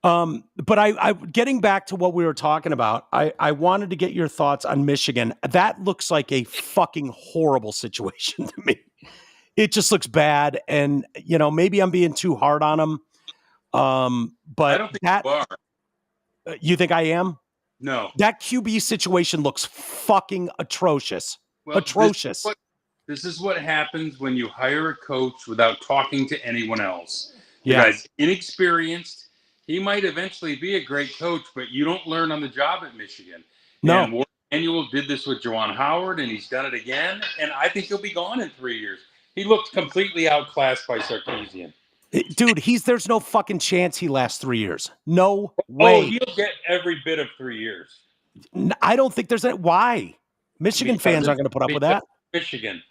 But I getting back to what we were talking about, I wanted to get your thoughts on Michigan. That looks like a fucking horrible situation to me. It just looks bad. And, maybe I'm being too hard on them. But I don't think you are. You think I am? No. That QB situation looks fucking atrocious. Well, atrocious. This is what happens when you hire a coach without talking to anyone else. The Yeah. guy's inexperienced. He might eventually be a great coach, but you don't learn on the job at Michigan. No. And Warren Manuel did this with Juwan Howard, and he's done it again. And I think he'll be gone in 3 years. He looked completely outclassed by Sarkisian. Dude, there's no fucking chance he lasts 3 years. No way. Oh, he'll get every bit of 3 years. I don't think there's that. Why? Michigan fans aren't going to put up with that. Michigan.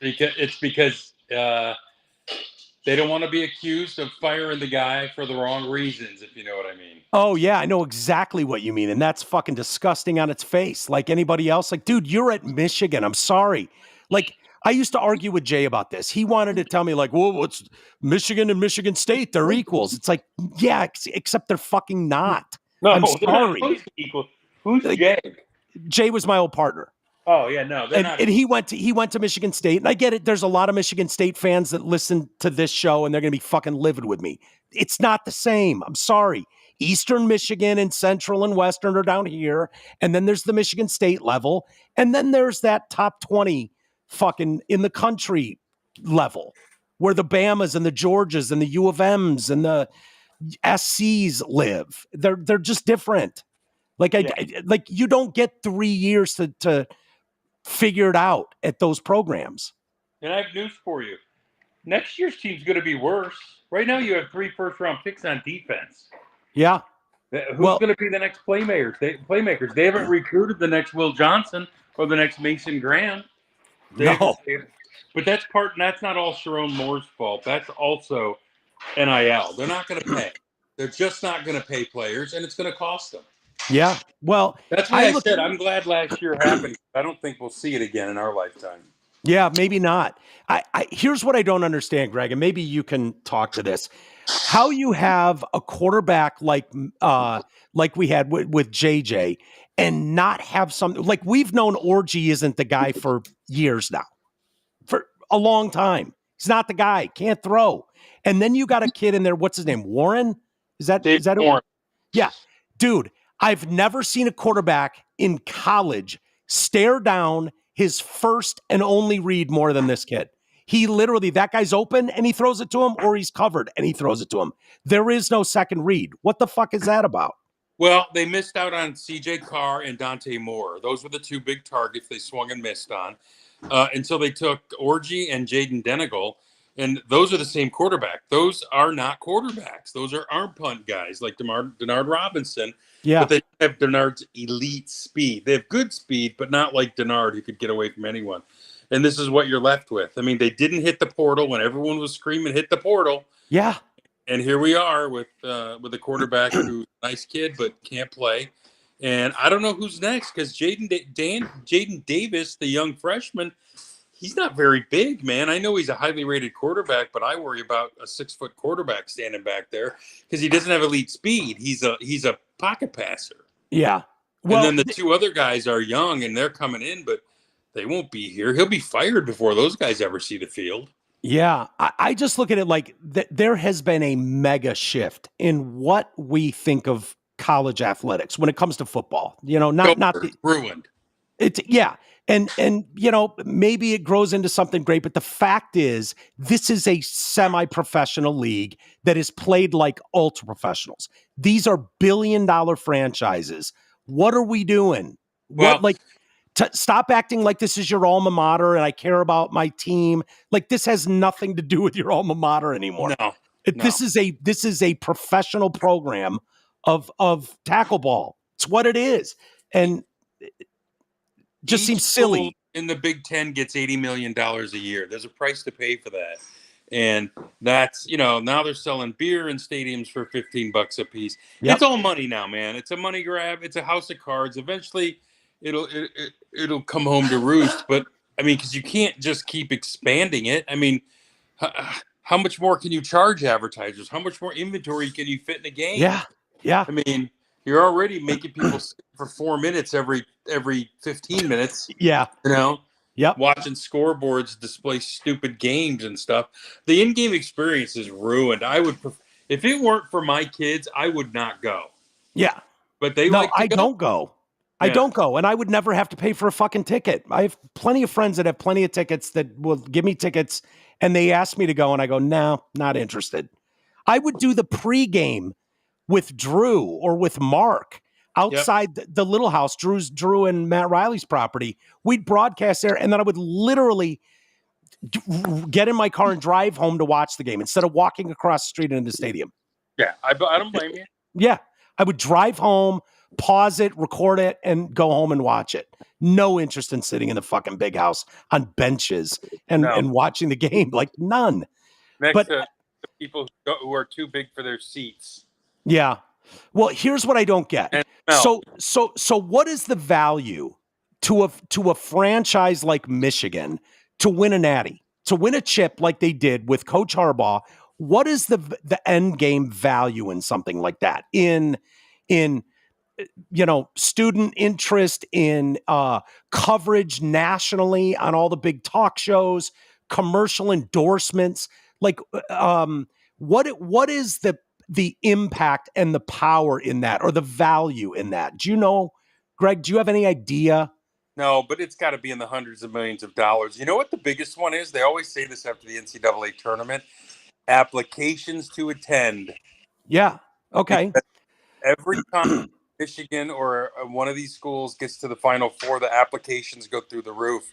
It's because they don't want to be accused of firing the guy for the wrong reasons, if you know what I mean. Oh, yeah, I know exactly what you mean. And that's fucking disgusting on its face. Like anybody else. Like, dude, you're at Michigan. I'm sorry. Like, I used to argue with Jay about this. He wanted to tell me, like, well, what's Michigan and Michigan State? They're equals. It's like, yeah, except they're fucking not. No, I'm sorry. They're not equal. Who's Jay? Jay was my old partner. Oh, yeah, no. They're not. And he went to Michigan State. And I get it. There's a lot of Michigan State fans that listen to this show, and they're going to be fucking livid with me. It's not the same. I'm sorry. Eastern Michigan and Central and Western are down here. And then there's the Michigan State level. And then there's that top 20 fucking in the country level where the Bamas and the Georgias and the U of M's and the SCs live. They're just different. Like like you don't get 3 years to figure it out at those programs. And I have news for you. Next year's team's going to be worse. Right now, you have 3 first-round picks on defense. Yeah. Who's going to be the next playmakers? They haven't recruited the next Will Johnson or the next Mason Graham. But that's not all Sharon Moore's fault. That's also NIL. They're not going to pay. They're just not going to pay players, and it's going to cost them. Yeah. Well, that's why I said I'm glad last year happened. I don't think we'll see it again in our lifetime. Yeah, maybe not. Here's what I don't understand, Greg, and maybe you can talk to this. How you have a quarterback like we had with JJ and not have something like we've known Orgy isn't the guy for years now, for a long time. He's not the guy, can't throw. And then you got a kid in there. What's his name? Warren? Is that Warren? Yeah, dude. I've never seen a quarterback in college stare down his first and only read more than this kid. He literally, that guy's open and he throws it to him, or he's covered and he throws it to him. There is no second read. What the fuck is that about? Well, they missed out on C.J. Carr and Dante Moore. Those were the two big targets they swung and missed on. Until they took Orgy and Jaden Denegal, and those are the same quarterback. Those are not quarterbacks. Those are arm punt guys like Denard Robinson. Yeah. But they have Denard's elite speed. They have good speed, but not like Denard, who could get away from anyone. And this is what you're left with. I mean, they didn't hit the portal when everyone was screaming, hit the portal. Yeah. And here we are with a quarterback who's a nice kid but can't play. And I don't know who's next because Jaden Davis, the young freshman, he's not very big, man. I know he's a highly rated quarterback, but I worry about a 6-foot quarterback standing back there because he doesn't have elite speed. He's a pocket passer. Yeah. Well, and then the two other guys are young and they're coming in, but they won't be here. He'll be fired before those guys ever see the field. Yeah. I just look at it like there has been a mega shift in what we think of college athletics when it comes to football. You know, ruined. And you know, maybe it grows into something great, but the fact is this is a semi-professional league that is played like ultra professionals. These are billion-dollar franchises. What are we doing? Stop acting like this is your alma mater and I care about my team. Like this has nothing to do with your alma mater anymore. No. This is a professional program of tackle ball. It's what it is. And just seems silly. In the Big Ten gets $80 million a year. There's a price to pay for that. And that's, you know, now they're selling beer in stadiums for $15 a piece. Yep. It's all money now, man. It's a money grab. It's a house of cards. Eventually it'll come home to roost. But I mean, because you can't just keep expanding it. I mean, how much more can you charge advertisers? How much more inventory can you fit in a game? Yeah. I mean, you're already making people sit for 4 minutes every 15 minutes. Yeah. You know? Yep. Watching scoreboards display stupid games and stuff. The in-game experience is ruined. If it weren't for my kids, I would not go. Yeah. But I don't go. I don't go. And I would never have to pay for a fucking ticket. I have plenty of friends that have plenty of tickets that will give me tickets and they ask me to go and I go, no, not interested. I would do the pregame with Drew or with Mark outside the little house, Drew and Matt Riley's property. We'd broadcast there, and then I would literally get in my car and drive home to watch the game instead of walking across the street into the stadium. Yeah, I don't blame you. Yeah, I would drive home, pause it, record it, and go home and watch it. No interest in sitting in the fucking big house on benches and watching the game. Like none. Next to people who are too big for their seats. Yeah. Well, here's what I don't get. So what is the value to a franchise like Michigan to win a natty, to win a chip like they did with Coach Harbaugh? What is the end game value in something like that? In you know, student interest, in coverage nationally on all the big talk shows, commercial endorsements. Like, what is the impact and the power in that, or the value in that? Do you know, Greg, do you have any idea? No, but it's got to be in the hundreds of millions of dollars. You know what the biggest one is? They always say this after the NCAA tournament. Applications to attend. Yeah. Okay. Every time Michigan or one of these schools gets to the Final Four, the applications go through the roof.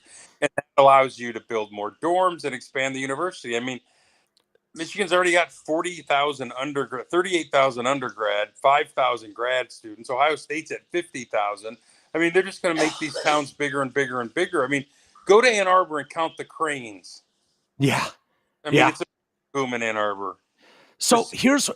And that allows you to build more dorms and expand the university. I mean, Michigan's already got 38,000 undergrad, 5,000 grad students. Ohio State's at 50,000. I mean, they're just going to make these towns bigger and bigger and bigger. I mean, go to Ann Arbor and count the cranes. Yeah. I mean, it's a boom in Ann Arbor. So here's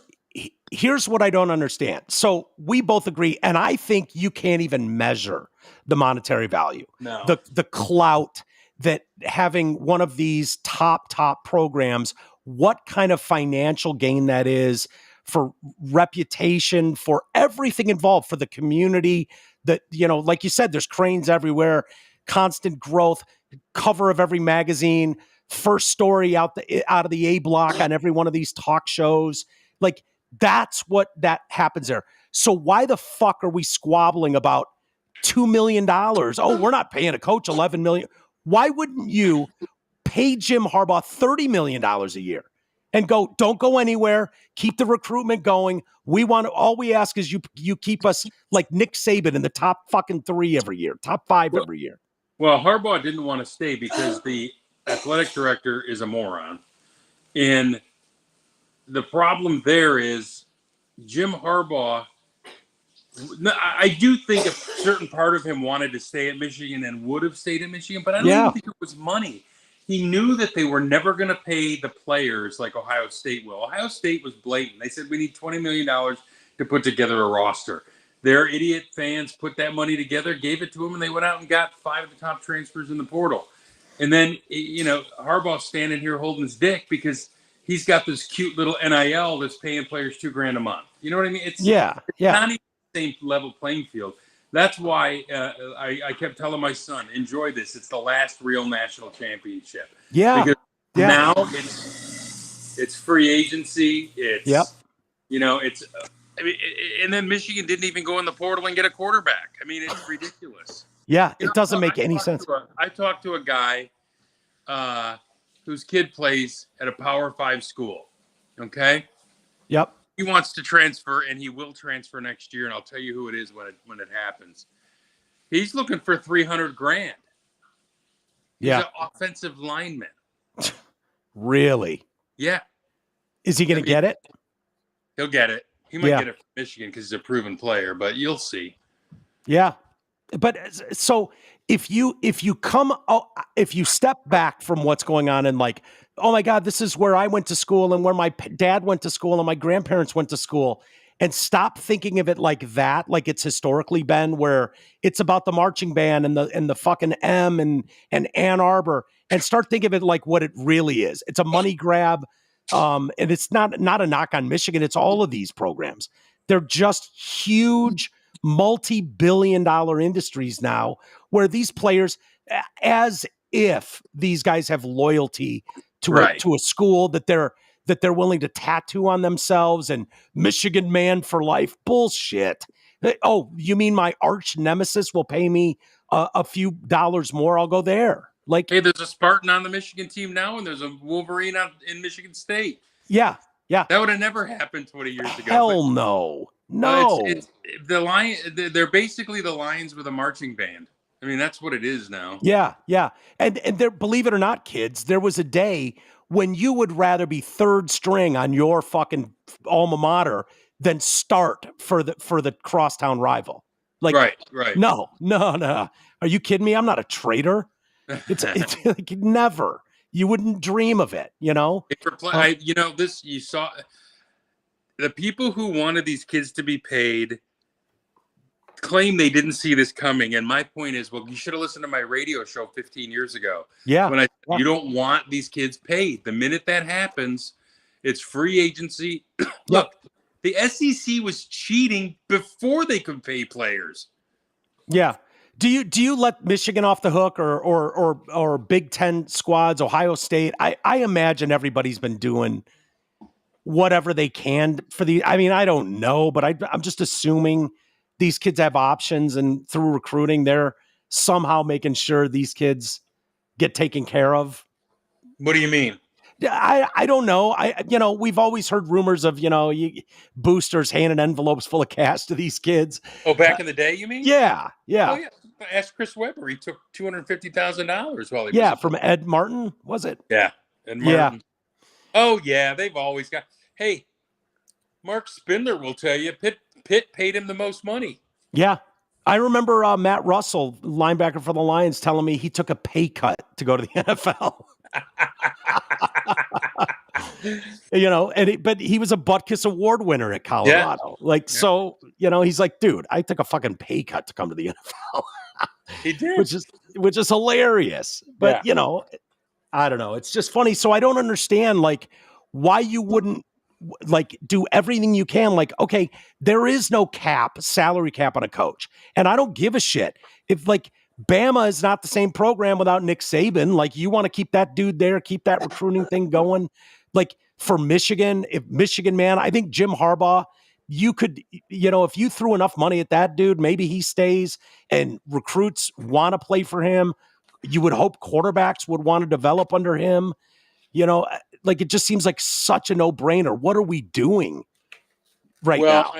what I don't understand. So we both agree, and I think you can't even measure the monetary value. No. The clout that having one of these top programs, what kind of financial gain that is for reputation, for everything involved, for the community, that, like you said, there's cranes everywhere, constant growth, cover of every magazine, first story out of the A block on every one of these talk shows. Like, that's what that happens there. So why the fuck are we squabbling about $2 million? Oh, we're not paying a coach $11 million. Why wouldn't you pay Jim Harbaugh $30 million a year and don't go anywhere, keep the recruitment going. All we ask is you keep us like Nick Saban in the top fucking 3 every year, top 5 every year. Well, Harbaugh didn't want to stay because the athletic director is a moron. And the problem there is Jim Harbaugh, I do think a certain part of him wanted to stay at Michigan and would have stayed at Michigan, but I don't even think it was money. He knew that they were never going to pay the players like Ohio State will. Ohio State was blatant. They said, we need $20 million to put together a roster. Their idiot fans put that money together, gave it to them, and they went out and got 5 of the top transfers in the portal. And then, Harbaugh's standing here holding his dick because he's got this cute little NIL that's paying players $2,000 a month. You know what I mean? It's not even the same level playing field. That's why I kept telling my son, enjoy this. It's the last real national championship. Yeah. Because now it's free agency. It's, and then Michigan didn't even go in the portal and get a quarterback. I mean, it's ridiculous. Yeah, it doesn't make any sense. I talked to a guy whose kid plays at a Power 5 school. Okay? Yep. He wants to transfer, and he will transfer next year, and I'll tell you who it is when it happens. He's looking for $300,000. He's an offensive lineman. Really? Yeah. Is he going to get it? He'll get it. He might get it from Michigan because he's a proven player, but you'll see. Yeah. But so if you step back from what's going on and like, oh my God, this is where I went to school and where my dad went to school and my grandparents went to school, and stop thinking of it like that, like it's historically been, where it's about the marching band and the fucking M and Ann Arbor, and start thinking of it like what it really is. It's a money grab. And it's not a knock on Michigan. It's all of these programs. They're just huge multi-billion-dollar industries now, where these players, as if these guys have loyalty to a school that they're willing to tattoo on themselves, and Michigan man for life. Bullshit. Oh, you mean my arch nemesis will pay me a few dollars more? I'll go there. Like, hey, there's a Spartan on the Michigan team now, and there's a Wolverine in Michigan State. Yeah. That would have never happened 20 years ago. Hell no. It's the Lion. They're basically the Lions with a marching band. I mean, that's what it is now. Yeah. And there, believe it or not, kids, there was a day when you would rather be third string on your fucking alma mater than start for the crosstown rival. Like, right. No. Are you kidding me? I'm not a traitor. It's like never. You wouldn't dream of it, you saw the people who wanted these kids to be paid claim they didn't see this coming. And my point is, well, you should have listened to my radio show 15 years ago. Yeah. When you don't want these kids paid. The minute that happens, it's free agency. Look, the SEC was cheating before they could pay players. Yeah. Do you let Michigan off the hook or Big Ten squads, Ohio State? I imagine everybody's been doing whatever they can for I don't know, but I'm just assuming these kids have options, and through recruiting, they're somehow making sure these kids get taken care of. What do you mean? I don't know. We've always heard rumors of, boosters handing envelopes full of cash to these kids. Oh, back in the day, you mean? Yeah. Oh, yeah. Ask Chris Webber. He took $250,000 while he was from Ed Martin, was it? Yeah. Ed Martin. Oh yeah, they've always got. Hey, Mark Spindler will tell you Pitt paid him the most money. Yeah. I remember Matt Russell, linebacker for the Lions, telling me he took a pay cut to go to the NFL. But he was a Butkus Award winner at Colorado. So, he's like, dude, I took a fucking pay cut to come to the NFL. He did. Which is hilarious. But, I don't know. It's just funny. So I don't understand, why you wouldn't, do everything you can. Okay, there is no salary cap on a coach. And I don't give a shit. If, Bama is not the same program without Nick Saban. You want to keep that dude there, keep that recruiting thing going. For Michigan, I think Jim Harbaugh, you could, if you threw enough money at that dude, maybe he stays and recruits want to play for him. You would hope quarterbacks would want to develop under him. It just seems like such a no-brainer. What are we doing now?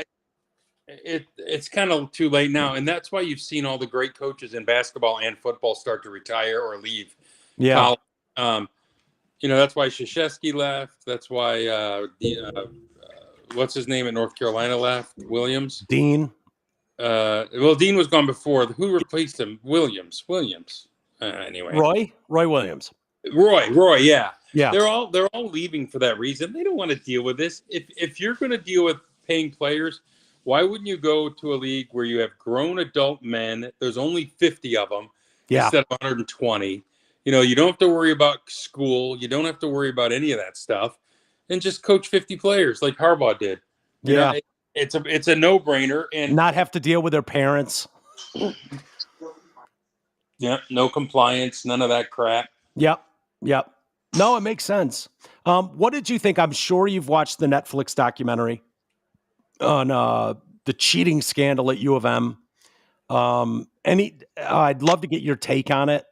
It's kind of too late now. And that's why you've seen all the great coaches in basketball and football start to retire or leave. Yeah. That's why Krzyzewski left. That's why, what's his name at North Carolina left? Williams? Dean. Dean was gone before. Who replaced him? Williams. Anyway. Roy Williams. Roy, yeah. Yeah. They're all leaving for that reason. They don't want to deal with this. If you're going to deal with paying players, why wouldn't you go to a league where you have grown adult men? There's only 50 of them instead of 120. You don't have to worry about school. You don't have to worry about any of that stuff, and just coach 50 players like Harbaugh did. It's a no-brainer, and not have to deal with their parents. Yeah, no compliance, none of that crap. Yep. No, it makes sense. What did you think? I'm sure you've watched the Netflix documentary on the cheating scandal at U of M. I'd love to get your take on it.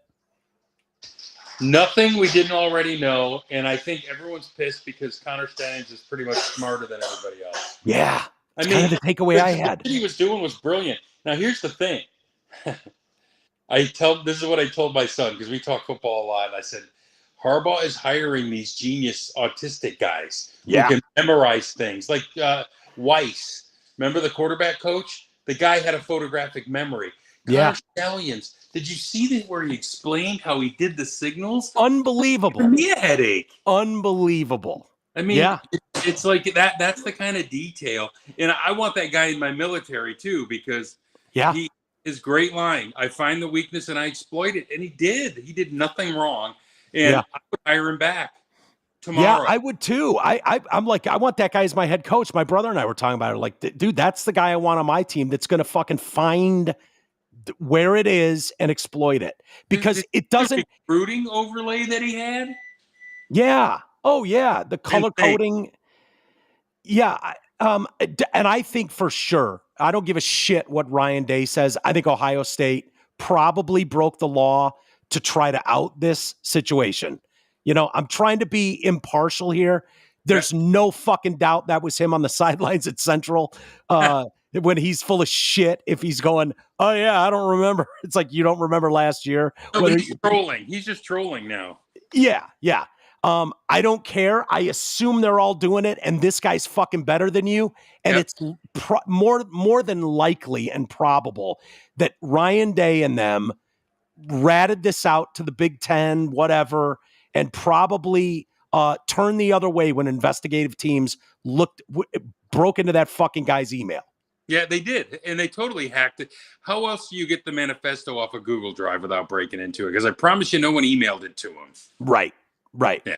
Nothing we didn't already know, and I think everyone's pissed because Connor Stalions is pretty much smarter than everybody else. Yeah, kind of the takeaway I had. What he was doing was brilliant. Now, here's the thing. This is what I told my son, because we talk football a lot. I said, Harbaugh is hiring these genius autistic guys who can memorize things. Like Weiss, remember the quarterback coach? The guy had a photographic memory. Connor Stalions. Did you see where he explained how he did the signals? Unbelievable. Give me a headache. Unbelievable. I mean, it's like that. That's the kind of detail. And I want that guy in my military, too, because he is great line. I find the weakness and I exploit it. And he did. He did nothing wrong. And I would hire him back tomorrow. Yeah, I would, too. I'm like, I want that guy as my head coach. My brother and I were talking about it. Like, dude, that's the guy I want on my team that's going to fucking find where it is and exploit it, because it doesn't recruiting overlay that he had. Yeah. Oh yeah. The color coding. Yeah. And I think for sure, I don't give a shit what Ryan Day says. I think Ohio State probably broke the law to try to out this situation. I'm trying to be impartial here. There's no fucking doubt that was him on the sidelines at Central. When he's full of shit, if he's going, oh yeah, I don't remember. It's like, you don't remember last year. No, he's trolling. He's just trolling now. Yeah. I don't care. I assume they're all doing it, and this guy's fucking better than you. And it's more than likely and probable that Ryan Day and them ratted this out to the Big Ten, whatever, and probably turned the other way when investigative teams broke into that fucking guy's email. Yeah, they did. And they totally hacked it. How else do you get the manifesto off a Google Drive without breaking into it? Because I promise you no one emailed it to him. Right. Yeah.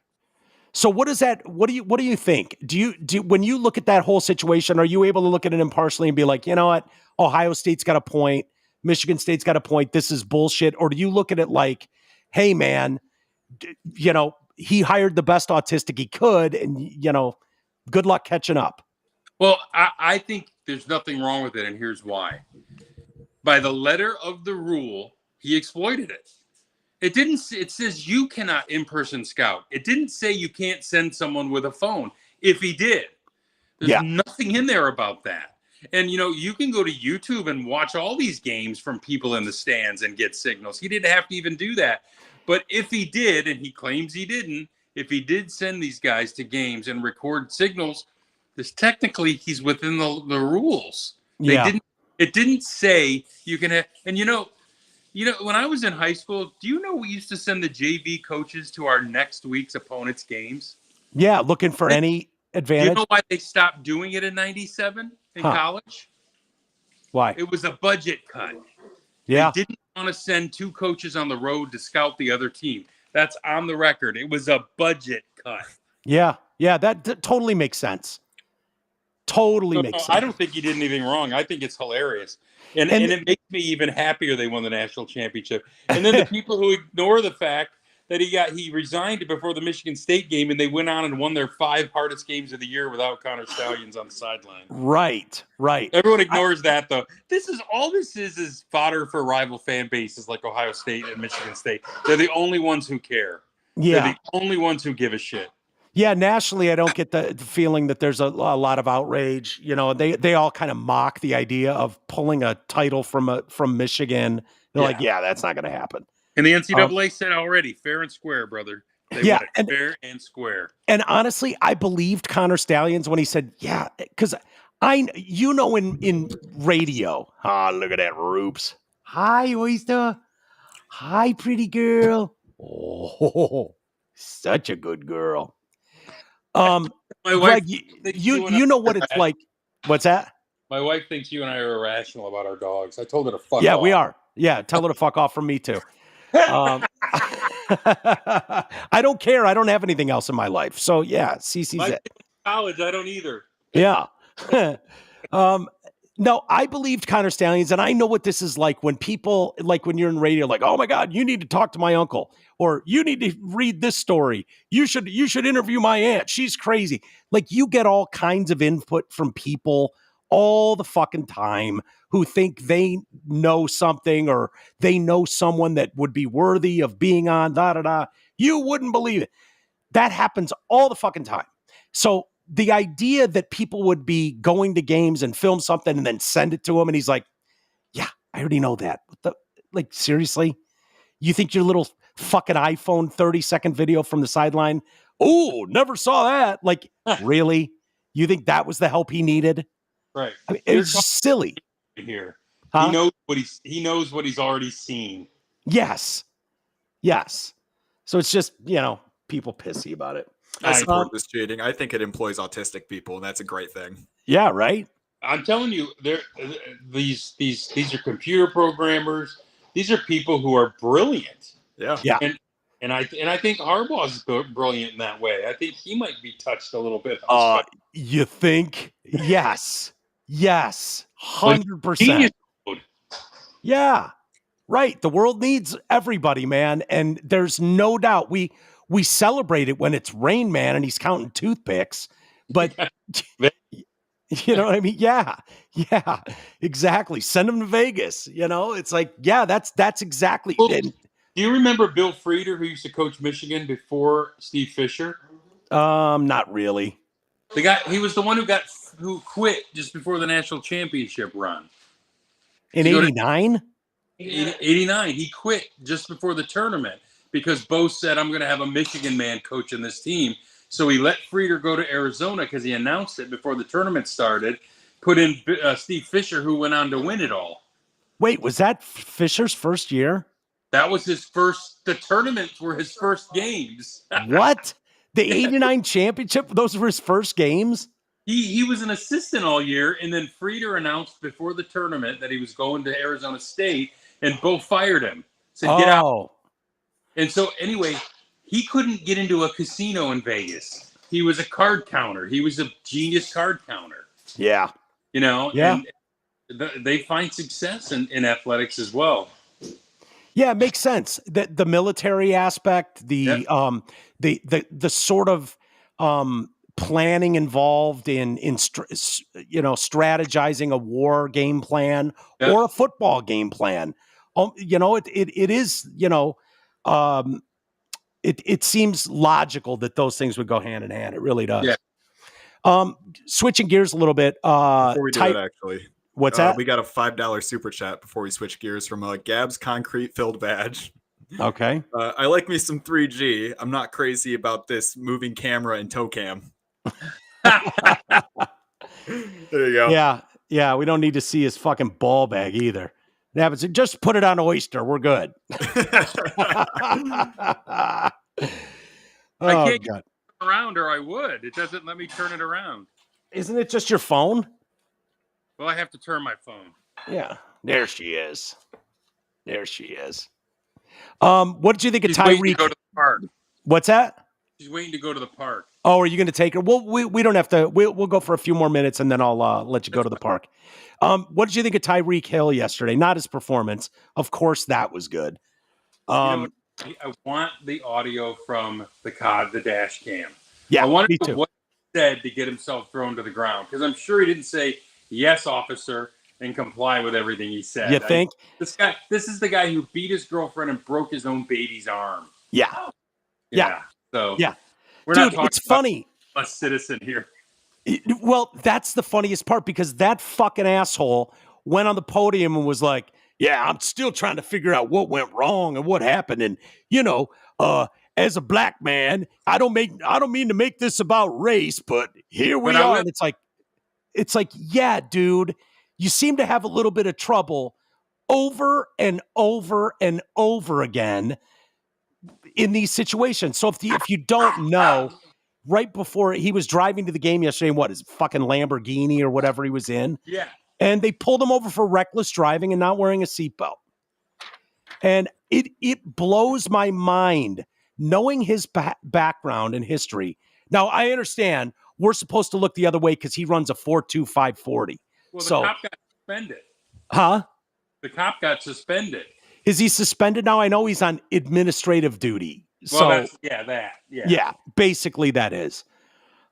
So what do you think? Do you when you look at that whole situation, are you able to look at it impartially and be like, you know what? Ohio State's got a point. Michigan State's got a point. This is bullshit. Or do you look at it like, hey man, he hired the best autistic he could, and good luck catching up. Well, I think there's nothing wrong with it, and here's why. By the letter of the rule, he exploited it. It says you cannot in-person scout. It didn't say you can't send someone with a phone. If he did, there's nothing in there about that. And, you can go to YouTube and watch all these games from people in the stands and get signals. He didn't have to even do that. But if he did, and he claims he didn't, if he did send these guys to games and record signals, this technically he's within the rules. It didn't say you can have, and you know, when I was in high school, do you know we used to send the JV coaches to our next week's opponent's games? Yeah, looking for any advantage. Do you know why they stopped doing it in '97 in college? Why? It was a budget cut. Yeah. They didn't want to send 2 coaches on the road to scout the other team. That's on the record. It was a budget cut. Yeah. Yeah, that totally makes sense. Totally makes sense. I don't think he did anything wrong. I think it's hilarious. And it makes me even happier they won the national championship. And then the people who ignore the fact that he resigned before the Michigan State game, and they went on and won their 5 hardest games of the year without Connor Stallions on the sideline. Right. Everyone ignores that, though. This is fodder for rival fan bases like Ohio State and Michigan State. They're the only ones who care. Yeah. They're the only ones who give a shit. Yeah, nationally, I don't get the feeling that there's a lot of outrage. You know, they all kind of mock the idea of pulling a title from Michigan. They're like, yeah, that's not going to happen. And the NCAA said already, fair and square, brother. They want it fair and square. And honestly, I believed Connor Stallions when he said, yeah, because in radio, look at that, Roops. Hi, Oyster. Hi, pretty girl. Oh, such a good girl. My wife, Greg, you know what it's like. What's that? My wife thinks you and I are irrational about our dogs. I told her to fuck off. Yeah, we are. Yeah, tell her to fuck off from me too. I don't care. I don't have anything else in my life. So yeah, CC's it. College, I don't either. Yeah. No, I believed Connor Stallions, and I know what this is like when people, like when you're in radio, like, oh my God, you need to talk to my uncle, or you need to read this story. You should interview my aunt. She's crazy. Like, you get all kinds of input from people all the fucking time who think they know something, or they know someone that would be worthy of being on, You wouldn't believe it. That happens all the fucking time. So the idea that people would be going to games and film something and then send it to him, and he's like, yeah, I already know that. Like, seriously? You think your little fucking iPhone 30-second video from the sideline? Oh, never saw that. Like, really? You think that was the help he needed? Right. I mean, it's silly. Here. Huh? He knows what he's already seen. Yes. So it's just, people pissy about it. I support this cheating. I think it employs autistic people, and that's a great thing. Yeah, right. I'm telling you, these are computer programmers. These are people who are brilliant. Yeah. And I think Harbaugh's brilliant in that way. I think he might be touched a little bit. You think? Yes. 100%. Yeah. Right. The world needs everybody, man. And there's no doubt we celebrate it when it's Rain Man and he's counting toothpicks, but you know what I mean? Yeah, exactly. Send him to Vegas. It's like, yeah, that's exactly. Well, do you remember Bill Frieder, who used to coach Michigan before Steve Fisher? Not really. He was the one who quit just before the national championship run. In 89? 89. He quit just before the tournament because Bo said, I'm going to have a Michigan man coaching this team. So he let Frieder go to Arizona because he announced it before the tournament started, put in Steve Fisher, who went on to win it all. Wait, was that Fisher's first year? That was the tournaments were his first games. What? The 89 championship? Those were his first games? He was an assistant all year, and then Frieder announced before the tournament that he was going to Arizona State, and Bo fired him. Said, get out. And so, anyway, he couldn't get into a casino in Vegas. He was a card counter. He was a genius card counter. Yeah. Yeah. And they find success in athletics as well. Yeah, it makes sense. The military aspect, the sort of planning involved in strategizing a war game plan or a football game plan. It is, it seems logical that those things would go hand in hand. It really does. Yeah. Switching gears a little bit. Before we do it, actually. What's that? We got a $5 super chat before we switch gears from Gab's concrete filled badge. Okay. I like me some 3G. I'm not crazy about this moving camera and toe cam. There you go. Yeah. We don't need to see his fucking ball bag either. Yeah, but just put it on Oyster. We're good. I can't get it around, or I would. It doesn't let me turn it around. Isn't it just your phone? Well, I have to turn my phone. Yeah. There she is. What did you think of Tyreek? To go to the park. What's that? She's waiting to go to the park. Oh, are you going to take her? Well, we don't have to. We'll go for a few more minutes, and then I'll let you go to the park. What did you think of Tyreek Hill yesterday? Not his performance. Of course, that was good. I want the audio from the dash cam. Yeah, I want me to too. know what he said to get himself thrown to the ground, because I'm sure he didn't say, "Yes, officer," and comply with everything he said. You think? This is the guy who beat his girlfriend and broke his own baby's arm. Yeah. So yeah. We're Dude, not talking it's funny. about a citizen here. Well, that's the funniest part, because that fucking asshole went on the podium and was like, "Yeah, I'm still trying to figure out what went wrong and what happened. And, as a black man, I don't mean to make this about race, but here we are." And it's like, yeah, dude, you seem to have a little bit of trouble over and over and over again in these situations. So if you don't know, right before he was driving to the game yesterday, his fucking Lamborghini or whatever he was in. Yeah. And they pulled him over for reckless driving and not wearing a seatbelt. And it blows my mind knowing his background and history. Now, I understand we're supposed to look the other way because he runs a 4.2540. Well, the cop got suspended. Huh? The cop got suspended. Is he suspended now? I know he's on administrative duty. Well, so Yeah, basically that is.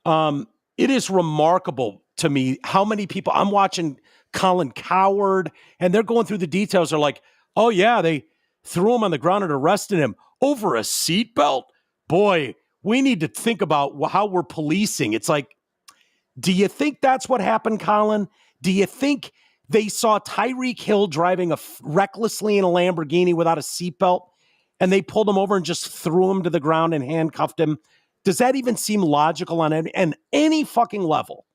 It is remarkable to me how many people I'm watching. Colin Coward, and they're going through the details. They're like, "Oh yeah, they threw him on the ground and arrested him over a seatbelt." Boy, we need to think about how we're policing. It's like, do you think that's what happened, Colin? Do you think they saw Tyreek Hill driving recklessly in a Lamborghini without a seatbelt, and they pulled him over and just threw him to the ground and handcuffed him? Does that even seem logical on any fucking level?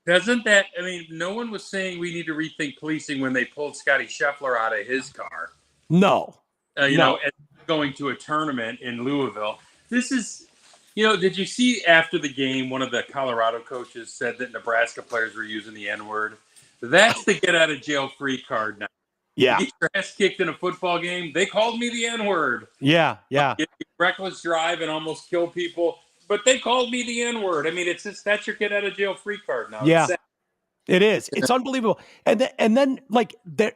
Doesn't that, no one was saying we need to rethink policing when they pulled Scotty Scheffler out of his car. No. And going to a tournament in Louisville. This is, did you see after the game, one of the Colorado coaches said that Nebraska players were using the N-word? That's the get out of jail free card now. Yeah. You get your ass kicked in a football game. They called me the N-word. Yeah. Reckless drive and almost kill people. But they called me the N-word. It's just, that's your get out of jail free card now. Yeah, it is. It's unbelievable. And then like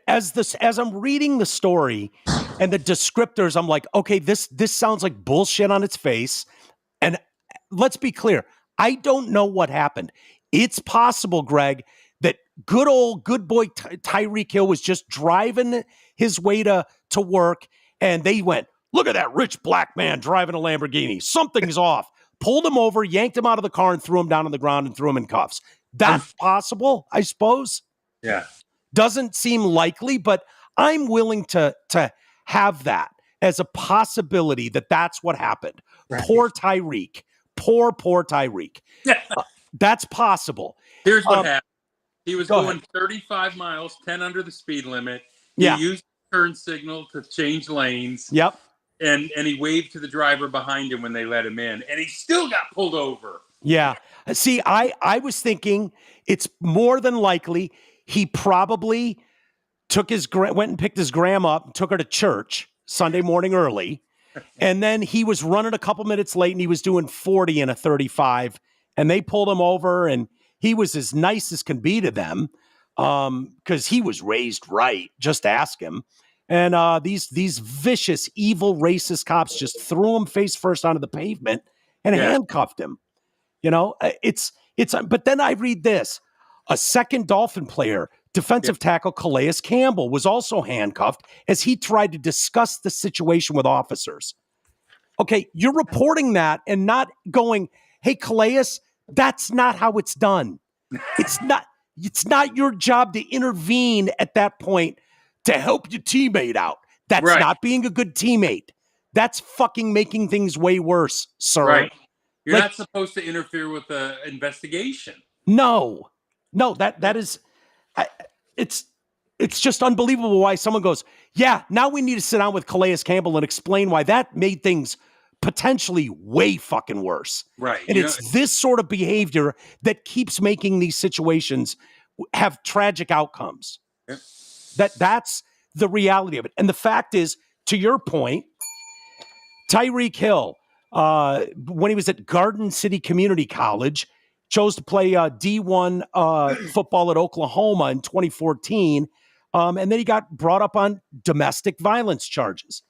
as I'm reading the story and the descriptors, I'm like, okay, this sounds like bullshit on its face. And let's be clear, I don't know what happened. It's possible, Greg, that good boy Tyreek Hill was just driving his way to work, and they went, "Look at that rich black man driving a Lamborghini. Something's off." Pulled him over, yanked him out of the car, and threw him down on the ground and threw him in cuffs. That's possible, I suppose. Yeah. Doesn't seem likely, but I'm willing to have that as a possibility that that's what happened. Right. Poor Tyreek. Poor Tyreek. That's possible. Here's what happened. He was going 35 miles, 10 under the speed limit. He used the turn signal to change lanes. Yep. And he waved to the driver behind him when they let him in, and he still got pulled over. Yeah. See, I was thinking it's more than likely he probably went and picked his grandma up and took her to church Sunday morning early, and then he was running a couple minutes late, and he was doing 40 in a 35, and they pulled him over, and he was as nice as can be to them because he was raised right. Just ask him. And these vicious, evil, racist cops just threw him face first onto the pavement and handcuffed him. But then I read this. A second Dolphin player, defensive tackle Calais Campbell, was also handcuffed as he tried to discuss the situation with officers. Okay, you're reporting that and not going, "Hey, Calais, that's not how it's done." It's not your job to intervene at that point to help your teammate out. That's not being a good teammate. That's fucking making things way worse, sir. Right. You're not supposed to interfere with the investigation. No, that is, it's just unbelievable why someone goes, yeah, now we need to sit down with Calais Campbell and explain why that made things potentially way fucking worse. Right. And it's this sort of behavior that keeps making these situations have tragic outcomes. Yep. That's the reality of it. And the fact is, to your point, Tyreek Hill, when he was at Garden City Community College, chose to play D1 football at Oklahoma in 2014. And then he got brought up on domestic violence charges.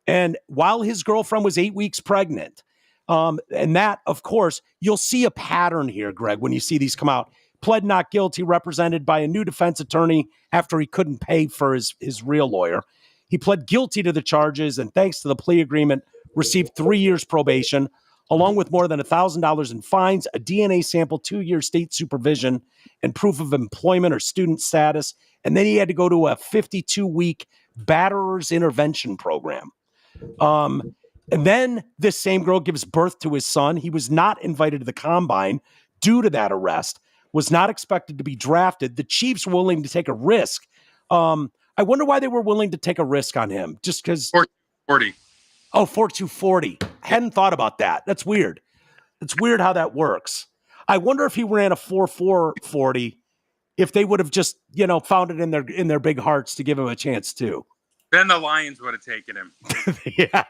And while his girlfriend was 8 weeks pregnant, and that, of course, you'll see a pattern here, Greg, when you see these come out. Pled not guilty, represented by a new defense attorney after he couldn't pay for his real lawyer. He pled guilty to the charges, and thanks to the plea agreement, received 3 years probation, along with more than $1,000 in fines, a DNA sample, 2 years state supervision, and proof of employment or student status. And then he had to go to a 52-week batterer's intervention program. And then this same girl gives birth to his son. He was not invited to the combine due to that arrest, was not expected to be drafted. The Chiefs were willing to take a risk. I wonder why they were willing to take a risk on him, just because. 40. Oh, 4.240. I hadn't thought about that. That's weird. It's weird how that works. I wonder if he ran a 4.440, if they would have just, found it in their big hearts to give him a chance too. Then the Lions would have taken him. Yeah.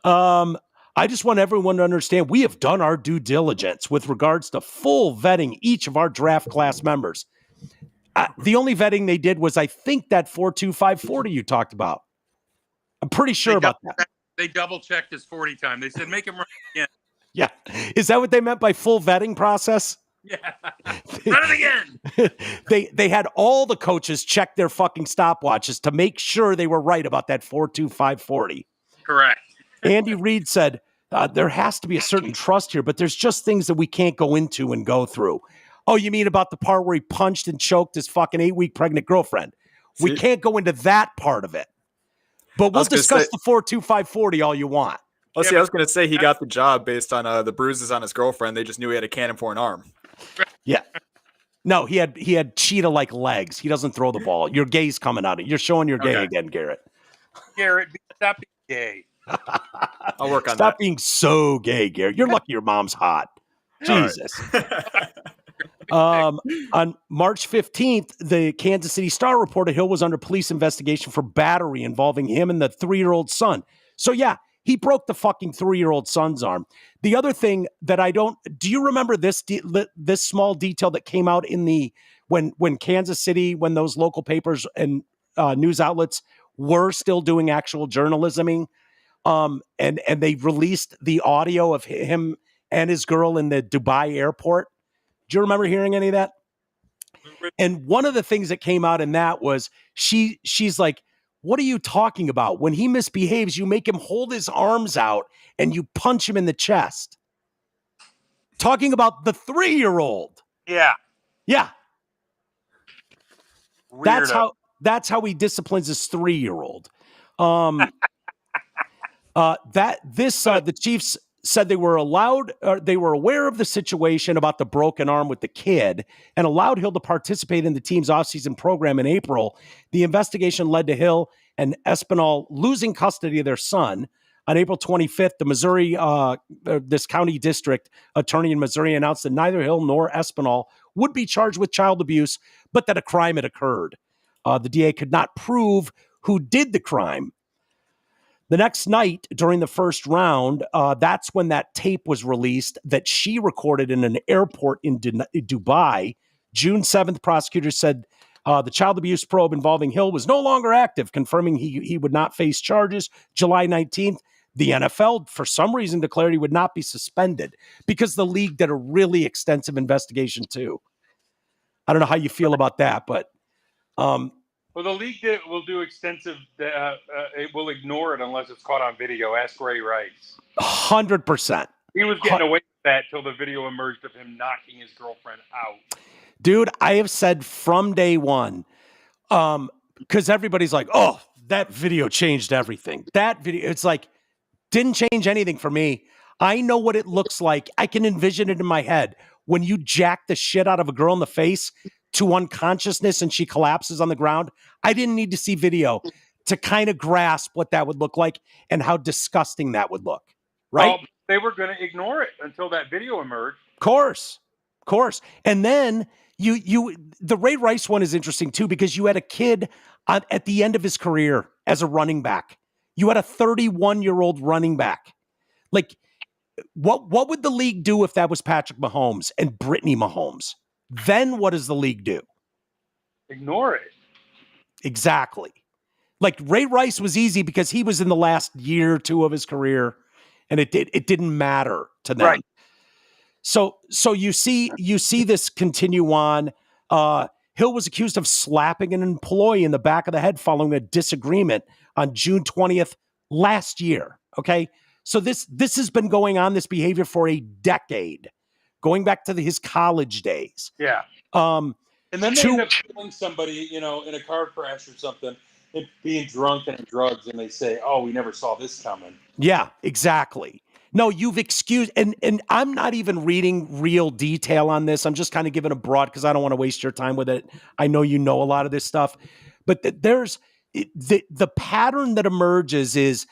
I just want everyone to understand we have done our due diligence with regards to full vetting each of our draft class members. The only vetting they did was, I think, that 4.2540 you talked about. I'm pretty sure about that. They double-checked his 40 time. They said, make him run again. Yeah. Is that what they meant by full vetting process? Yeah. Run it again. They had all the coaches check their fucking stopwatches to make sure they were right about that 4.2540. Correct. Andy Reid said, there has to be a certain trust here, but there's just things that we can't go into and go through. Oh, you mean about the part where he punched and choked his fucking 8-week pregnant girlfriend? We can't go into that part of it. But we'll discuss the 4.2540 all you want. Well, see, I was going to say he got the job based on the bruises on his girlfriend. They just knew he had a cannon for an arm. Yeah. No, he had cheetah-like legs. He doesn't throw the ball. Your gay's coming out. You're showing your gay again, Garrett. Garrett, stop being gay. I'll work on that. Stop being so gay, Garrett. You're lucky your mom's hot. Jesus. On March 15th, the Kansas City Star reported Hill was under police investigation for battery involving him and the 3-year-old son. So, yeah, he broke the fucking 3-year-old son's arm. The other thing that do you remember this small detail that came out in when Kansas City, when those local papers and news outlets were still doing actual journalism, and they released the audio of him and his girl in the Dubai airport? Do you remember hearing any of that? And one of the things that came out in that was she's like, what are you talking about? When he misbehaves, you make him hold his arms out and you punch him in the chest. Talking about the 3-year-old. Yeah. Yeah. Weirdo. That's how he disciplines his 3-year-old. The Chiefs said they were aware of the situation about the broken arm with the kid and allowed Hill to participate in the team's offseason program in April. The investigation led to Hill and Espinal losing custody of their son. On April 25th, the Missouri, this county district attorney in Missouri announced that neither Hill nor Espinal would be charged with child abuse, but that a crime had occurred. The DA could not prove who did the crime. The next night during the first round, that's when that tape was released that she recorded in an airport in Dubai. June 7th, prosecutors said the child abuse probe involving Hill was no longer active, confirming he would not face charges. July 19th, the NFL, for some reason, declared he would not be suspended because the league did a really extensive investigation too. I don't know how you feel about that, but... Well, the league will do extensive. It will ignore it unless it's caught on video. Ask Ray Rice. 100%. He was getting away with that till the video emerged of him knocking his girlfriend out. Dude, I have said from day one, because everybody's like, oh, that video changed everything. That video, it's like, didn't change anything for me. I know what it looks like. I can envision it in my head. When you jack the shit out of a girl in the face to unconsciousness and she collapses on the ground, I didn't need to see video to kind of grasp what that would look like and how disgusting that would look. Right? Well, they were going to ignore it until that video emerged. Of course. And then the Ray Rice one is interesting too, because you had a kid at the end of his career as a running back. You had a 31-year-old running back. Like, what would the league do if that was Patrick Mahomes and Brittany Mahomes? Then what does the league do? Ignore it. Exactly. Like, Ray Rice was easy because he was in the last year or two of his career, and it didn't matter to them. Right. So you see this continue on. Hill was accused of slapping an employee in the back of the head following a disagreement on June 20th last year. Okay. So this has been going on, this behavior, for a decade, going back to his college days. Yeah. And then they end up killing somebody, in a car crash or something, and being drunk and on drugs, and they say, "Oh, we never saw this coming." Yeah, exactly. No, you've excused, and I'm not even reading real detail on this. I'm just kind of giving a broad because I don't want to waste your time with it. I know you know a lot of this stuff, but there's the pattern that emerges is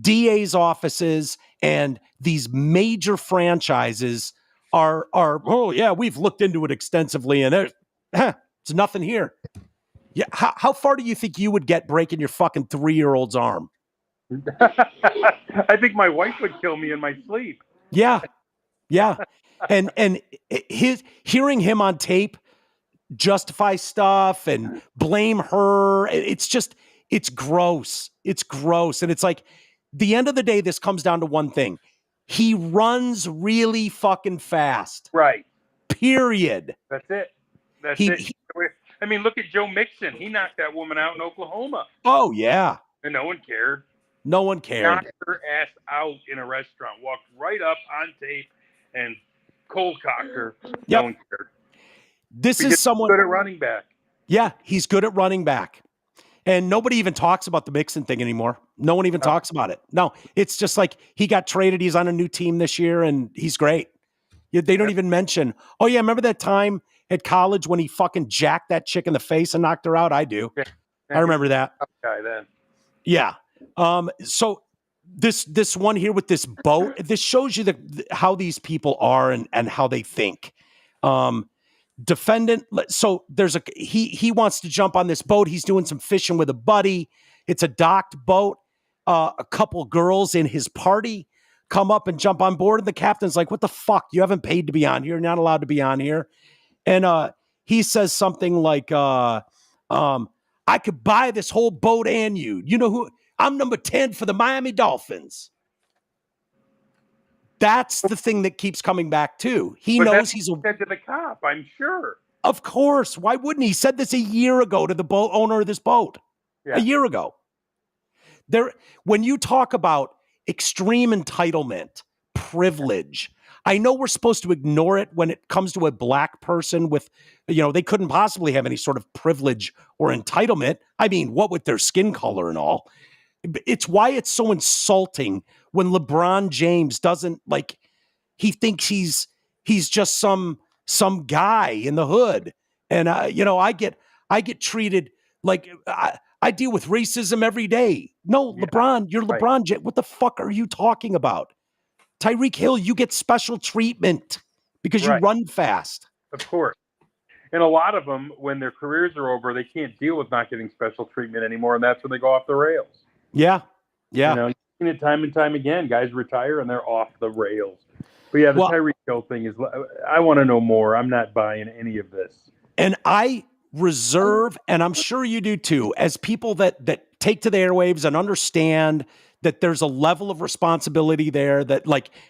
DA's offices and these major franchises are oh yeah, we've looked into it extensively, and there's nothing here. Yeah, how far do you think you would get breaking your fucking 3-year-old's arm? I think my wife would kill me in my sleep. Yeah. And hearing him on tape justify stuff and blame her, it's gross. It's gross. And it's like, the end of the day, this comes down to one thing. He runs really fucking fast. Right. Period. That's it. I mean, look at Joe Mixon. He knocked that woman out in Oklahoma. Oh, yeah. And no one cared. No one cared. Knocked her ass out in a restaurant. Walked right up on tape and cold cocked her. Yep. No one cared. This is someone good at running back. Yeah, he's good at running back. And nobody even talks about the Mixon thing anymore. No one even talks about it. No, it's just like he got traded. He's on a new team this year, and he's great. They don't even mention, oh, yeah, remember that time at college when he fucking jacked that chick in the face and knocked her out? I do. Yeah. I remember that. Okay, then. Yeah. So this one here with this boat, this shows you how these people are and how they think. Defendant. So he wants to jump on this boat. He's doing some fishing with a buddy. It's a docked boat. A couple girls in his party come up and jump on board. And the captain's like, what the fuck? You haven't paid to be on here. You're not allowed to be on here. And he says something like, I could buy this whole boat and you. You know who? I'm number 10 for the Miami Dolphins. That's the thing that keeps coming back too. He knows he's said to the cop, I'm sure. Of course. Why wouldn't he? He said this a year ago to the boat owner of this boat. Yeah. A year ago. When you talk about extreme entitlement, privilege, I know we're supposed to ignore it when it comes to a black person with, they couldn't possibly have any sort of privilege or entitlement. I mean, what with their skin color and all. It's why it's so insulting when LeBron James doesn't he thinks he's just some guy in the hood. And, I get treated like I deal with racism every day. No, yeah, LeBron, you're right. LeBron James. What the fuck are you talking about? Tyreek Hill, you get special treatment because you run fast. Of course. And a lot of them, when their careers are over, they can't deal with not getting special treatment anymore. And that's when they go off the rails. Yeah. Yeah. You've seen it time and time again. Guys retire and they're off the rails. But yeah, the Tyreek Hill thing is, I want to know more. I'm not buying any of this. And I reserve, and I'm sure you do too, as people that take to the airwaves and understand that there's a level of responsibility there that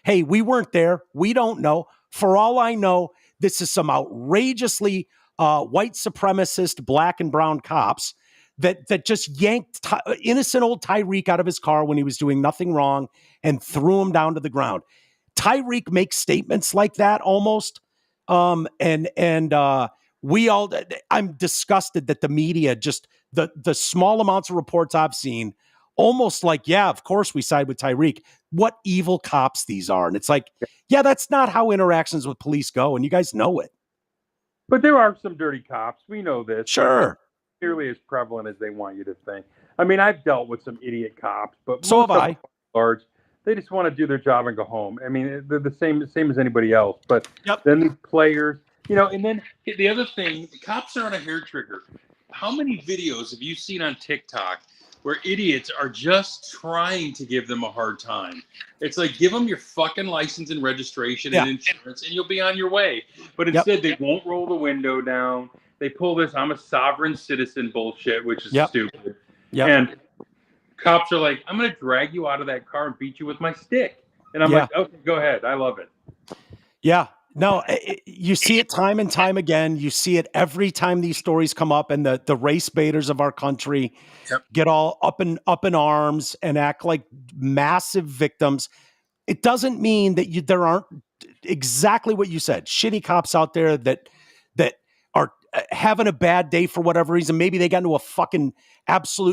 hey, we weren't there. We don't know. For all I know, this is some outrageously white supremacist black and brown cops that just yanked innocent old Tyreek out of his car when he was doing nothing wrong and threw him down to the ground. Tyreek makes statements like that almost. I'm disgusted that the media just the small amounts of reports I've seen, almost like, yeah, of course we side with Tyreek. What evil cops these are. And it's like, yeah, that's not how interactions with police go. And you guys know it. But there are some dirty cops. We know this. Sure. Nearly as prevalent as they want you to think. I mean, I've dealt with some idiot cops, but so have I. Large, they just want to do their job and go home. I mean, they're the same as anybody else. But then these players, and then the other thing, cops are on a hair trigger. How many videos have you seen on TikTok where idiots are just trying to give them a hard time? It's like, give them your fucking license and registration and insurance, and you'll be on your way. But instead, they won't roll the window down. They pull this "I'm a sovereign citizen" bullshit, which is stupid. And cops are like, "I'm going to drag you out of that car and beat you with my stick." And I'm like, "Okay, go ahead. I love it." Yeah. No, you see it time and time again. You see it every time these stories come up, and the race baiters of our country get all up in arms and act like massive victims. It doesn't mean that there aren't exactly what you said. Shitty cops out there that are having a bad day for whatever reason. Maybe they got into a fucking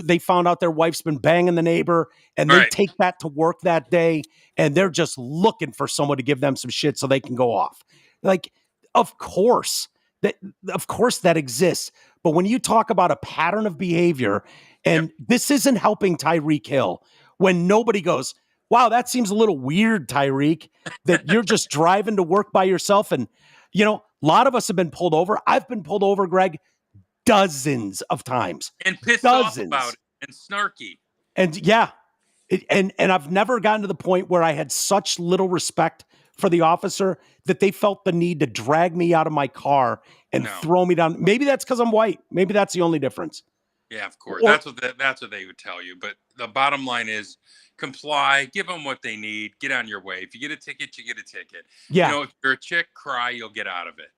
they found out their wife's been banging the neighbor, and they take that to work that day, and they're just looking for someone to give them some shit so they can go off. Like, of course that exists. But when you talk about a pattern of behavior, and this isn't helping Tyreek Hill, when nobody goes, "Wow, that seems a little weird, Tyreek, that you're just driving to work by yourself." And, a lot of us have been pulled over. I've been pulled over, Greg, dozens of times. And pissed off about it and snarky. And and I've never gotten to the point where I had such little respect for the officer that they felt the need to drag me out of my car and throw me down. Maybe that's because I'm white. Maybe that's the only difference. Yeah, of course. That's what they would tell you. But the bottom line is, comply, give them what they need, get on your way. If you get a ticket, you get a ticket. Yeah. If you're a chick, cry, you'll get out of it.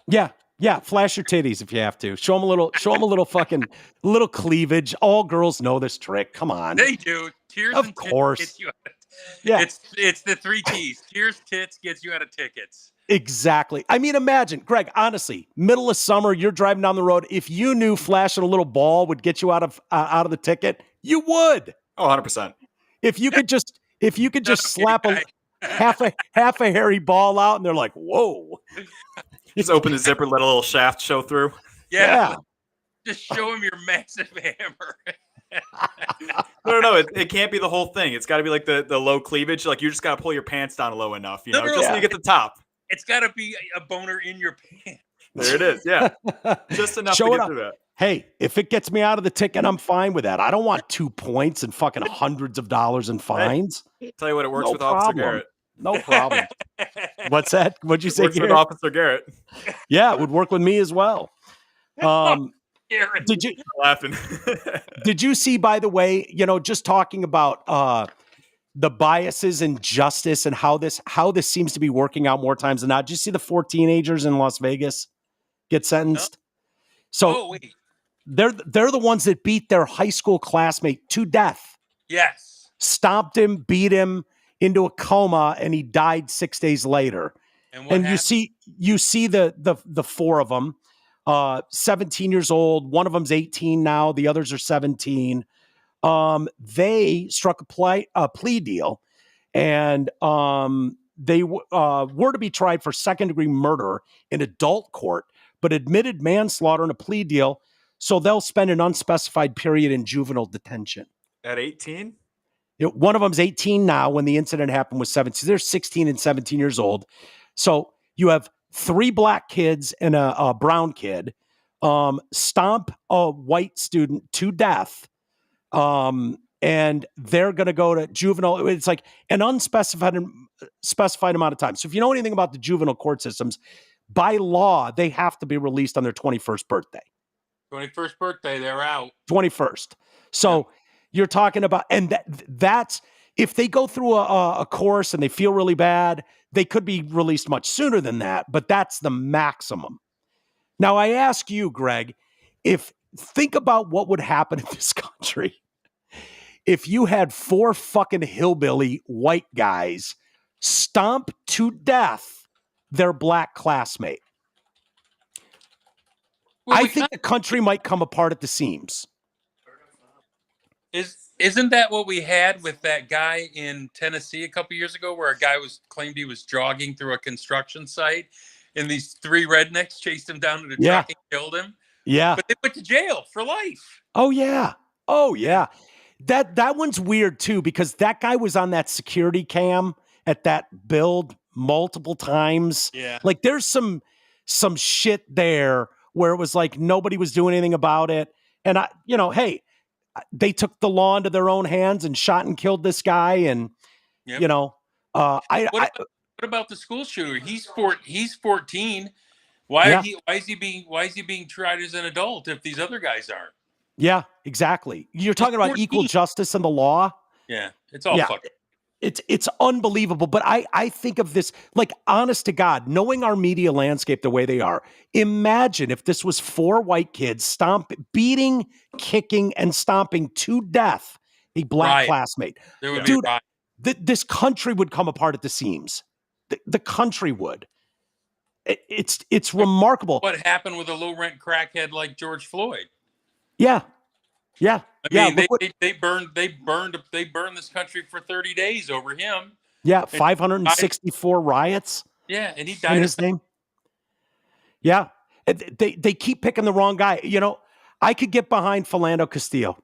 Yeah. Yeah. Flash your titties if you have to. Show them a little fucking little cleavage. All girls know this trick. Come on. They do. Tears of and course. Tits gets you out of yeah. It's the 3 T's. Tears, tits gets you out of tickets. Exactly. I mean, imagine, Greg, honestly, middle of summer, you're driving down the road. If you knew flashing a little ball would get you out of the ticket, you would. Oh, 100%. If you could just slap half a hairy ball out, and they're like, "Whoa!" Just open the zipper, let a little shaft show through. Yeah. Just show him your massive hammer. No. It can't be the whole thing. It's got to be like the low cleavage. Like, you just got to pull your pants down low enough, just so you get the top. It's got to be a boner in your pants. There it is. Yeah, just enough to get through that. Hey, if it gets me out of the ticket, I'm fine with that. I don't want 2 points and fucking hundreds of dollars in fines. Hey, tell you what, it works with Officer Garrett. No problem. What's that? What'd you say, works with Officer Garrett. Yeah, it would work with me as well. Did you laughing? Did you see, by the way, just talking about the biases in justice and how this seems to be working out more times than not? Did you see the 4 teenagers in Las Vegas get sentenced? So they're the ones that beat their high school classmate to death. Yes. Stomped him, beat him into a coma, and he died 6 days later. And you see the 4 of them, 17 years old. One of them's 18 now. The others are 17. They struck a plea deal, and they were to be tried for second-degree murder in adult court, but admitted manslaughter in a plea deal, so they'll spend an unspecified period in juvenile detention. At 18? One of them's 18 now. When the incident happened was 17. They're 16 and 17 years old. So you have 3 black kids and a brown kid stomp a white student to death. And they're going to go to juvenile. It's like an unspecified amount of time. So if you know anything about the juvenile court systems, by law, they have to be released on their 21st birthday. 21st birthday, they're out. 21st. So you're talking about, and that's, if they go through a course and they feel really bad, they could be released much sooner than that, but that's the maximum. Now, I ask you, Greg, think about what would happen in this country if you had 4 fucking hillbilly white guys stomp to death their black classmate. Well, I think the country might come apart at the seams. Isn't that what we had with that guy in Tennessee a couple years ago, where a guy claimed he was jogging through a construction site, and these 3 rednecks chased him down to the truck and killed him? Yeah, but they went to jail for life. Oh yeah. That one's weird too, because that guy was on that security cam at that build multiple times. Yeah. Like there's some shit there where it was like nobody was doing anything about it. And hey, they took the law into their own hands and shot and killed this guy. And what about the school shooter? He's 14. Why is he being tried as an adult if these other guys aren't? Yeah, exactly. You're talking about equal justice in the law. Yeah, it's all fucked. It's unbelievable. But I think of this, like, honest to God, knowing our media landscape the way they are, imagine if this was 4 white kids beating, kicking, and stomping to death a black classmate. Dude, this country would come apart at the seams. The country would. It's remarkable. What happened with a low-rent crackhead like George Floyd? Yeah. I mean, they burned this country for 30 days over him. Yeah, 564 riots. Yeah, and he died in his name. Yeah, they keep picking the wrong guy. I could get behind Philando Castillo.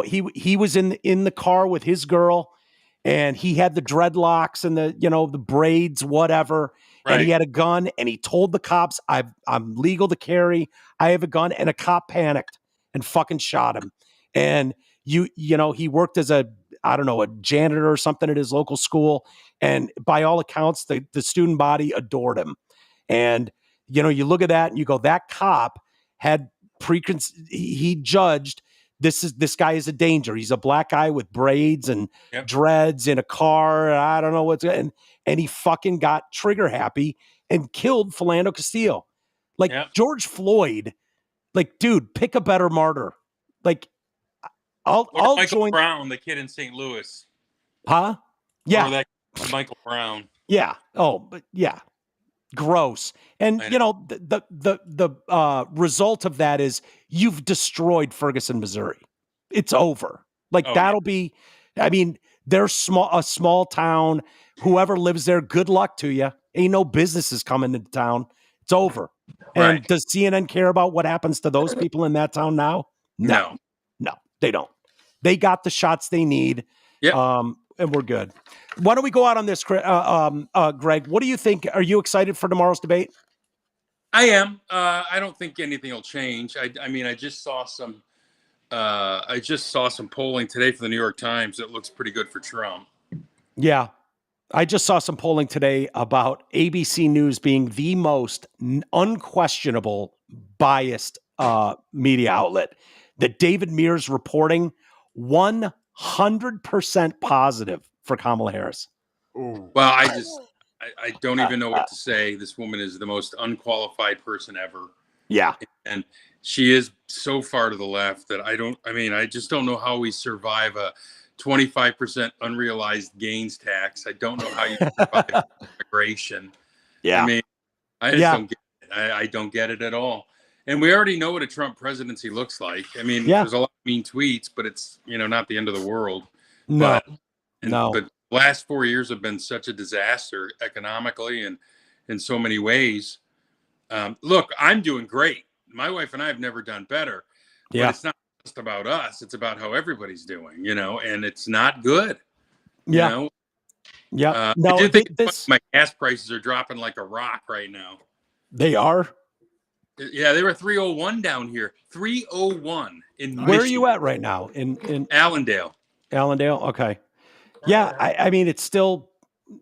He was in the car with his girl, and he had the dreadlocks and the braids, whatever. Right. And he had a gun, and he told the cops, "I'm legal to carry. I have a gun." And a cop panicked and fucking shot him. And he worked as a janitor or something at his local school. And by all accounts, the student body adored him. And, you look at that and you go, that cop had he judged this guy is a danger. He's a black guy with braids and dreads in a car. I don't know what's, and he fucking got trigger happy and killed Philando Castillo. Like George Floyd, like, dude, pick a better martyr. Like, I'll Michael join Brown, the kid in St. Louis. Huh? Yeah. Or that Michael Brown. Yeah. Oh, but yeah. Gross. And the result of that is you've destroyed Ferguson, Missouri. It's over. Like that'll be, I mean, they're a small town. Whoever lives there, good luck to you. Ain't no businesses coming into town. It's over. And does CNN care about what happens to those people in that town now? No, they don't. They got the shots they need. Yeah. And we're good. Why don't we go out on this, Greg? What do you think? Are you excited for tomorrow's debate? I am. I don't think anything will change. I mean, I just saw some polling today for the New York Times that looks pretty good for Trump. Yeah. I just saw some polling today about ABC News being the most unquestionable biased media outlet. That David Mears reporting 100% positive for Kamala Harris. Ooh. Well, I don't even know what to say. This woman is the most unqualified person ever. Yeah. And she is so far to the left that I just don't know how we survive a 25% unrealized gains tax. I don't know how you survive immigration. Yeah. I mean, I just don't get it. I don't get it at all. And we already know what a Trump presidency looks like. I mean, there's a lot of mean tweets, but it's, not the end of the world. No. But the last 4 years have been such a disaster economically and in so many ways. Look, I'm doing great. My wife and I have never done better. Yeah. But it's not just about us. It's about how everybody's doing, and it's not good. Yeah. Yeah. No, I think my gas prices are dropping like a rock right now. They are? Yeah, they were 301 down here. 301 in Michigan. Where are you at right now? In Allendale. Allendale? Okay. Yeah, I mean, it's still,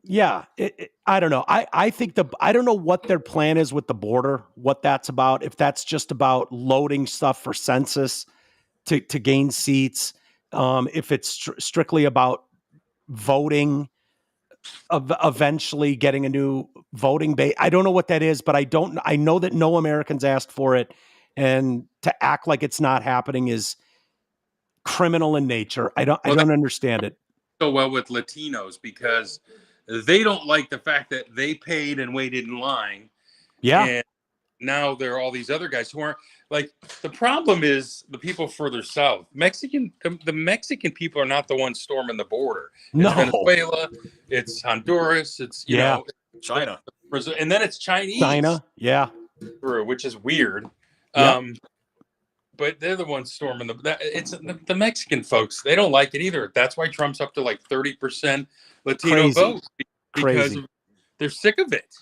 I don't know. I think I don't know what their plan is with the border, what that's about, if that's just about loading stuff for census to gain seats, if it's strictly about voting, eventually getting a new voting base. I don't know what that is, but I know that no Americans asked for it, and to act like it's not happening is criminal in nature. I don't understand it. So well with Latinos, because they don't like the fact that they paid and waited in line. Yeah. And now there are all these other guys who aren't like. The problem is the people further south. The Mexican people are not the ones storming the border. It's Venezuela, it's Honduras, it's you know, China, Brazil, and then it's Chinese. China, which is weird. But they're the ones storming the Mexican folks. They don't like it either. That's why Trump's up to like 30% Latino vote because they're sick of it.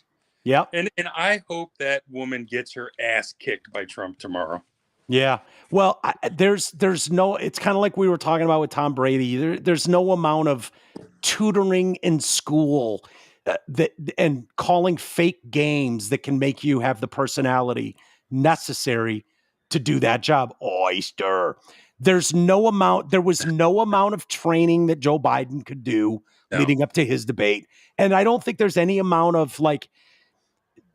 Yeah. And I hope that woman gets her ass kicked by Trump tomorrow. Yeah. Well, there's no, it's kind of like we were talking about with Tom Brady. There's no amount of tutoring in school and calling fake games that can make you have the personality necessary to do that job. Oyster. There was no amount of training that Joe Biden could do leading up to his debate. And I don't think there's any amount of like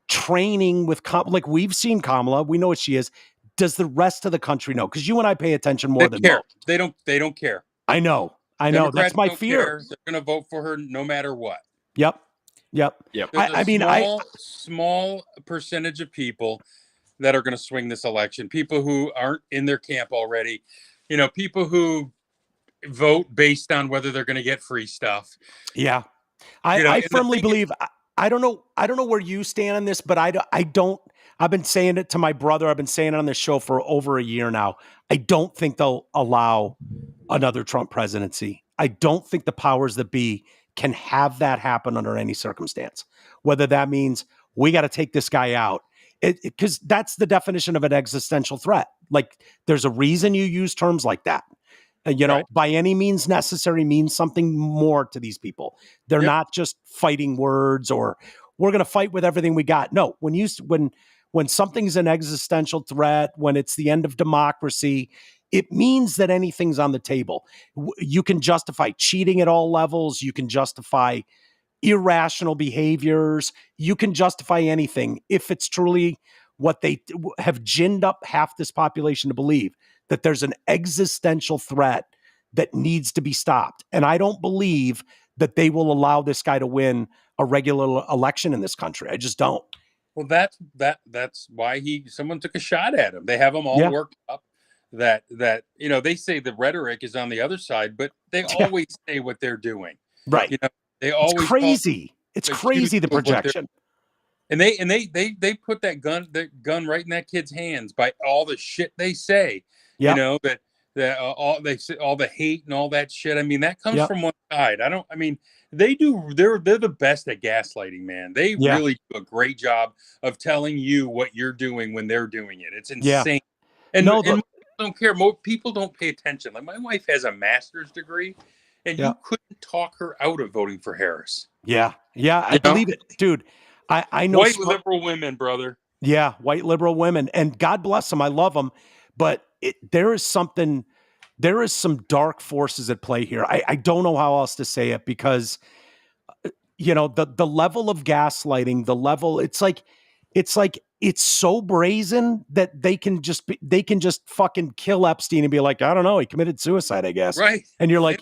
training with like we've seen Kamala, we know what she is. Does the rest of the country know? Because you and I pay attention more than most. They don't care. I know. Democrats, that's my fear. Care. They're going to vote for her no matter what. Yep. Small percentage of people that are going to swing this election. People who aren't in their camp already. You know, people who vote based on whether they're going to get free stuff. Yeah. I firmly believe. I don't know where you stand on this, but I don't. I've been saying it to my brother. I've been saying it on this show for over a year now. I don't think they'll allow another Trump presidency. I don't think the powers that be can have that happen under any circumstance. Whether that means we got to take this guy out, because that's the definition of an existential threat. Like there's a reason you use terms like that. By any means necessary means something more to these people. They're not just fighting words or we're going to fight with everything we got. No, when something's an existential threat, when it's the end of democracy, it means that anything's on the table. You can justify cheating at all levels. You can justify irrational behaviors. You can justify anything if it's truly what they have ginned up half this population to believe, that there's an existential threat that needs to be stopped. And I don't believe that they will allow this guy to win a regular election in this country. I just don't. Well, that's why someone took a shot at him. They have them all worked up that they say the rhetoric is on the other side, but they always say what they're doing. Right. They always it's crazy. It's crazy, the projection. And they put that gun right in that kid's hands by all the shit they say. Yep. All the hate and all that shit. I mean, that comes from one side. They're the best at gaslighting, man. They really do a great job of telling you what you're doing when they're doing it. It's insane. And don't care. More people don't pay attention. Like my wife has a master's degree, and you couldn't talk her out of voting for Harris. Yeah. I believe it, dude. I know white liberal women, brother. Yeah, white liberal women, and God bless them. I love them, but there is some dark forces at play here. I don't know how else to say it because, the level of gaslighting, it's so brazen that they can just fucking kill Epstein and be like, I don't know, he committed suicide, I guess. Right. And you're like,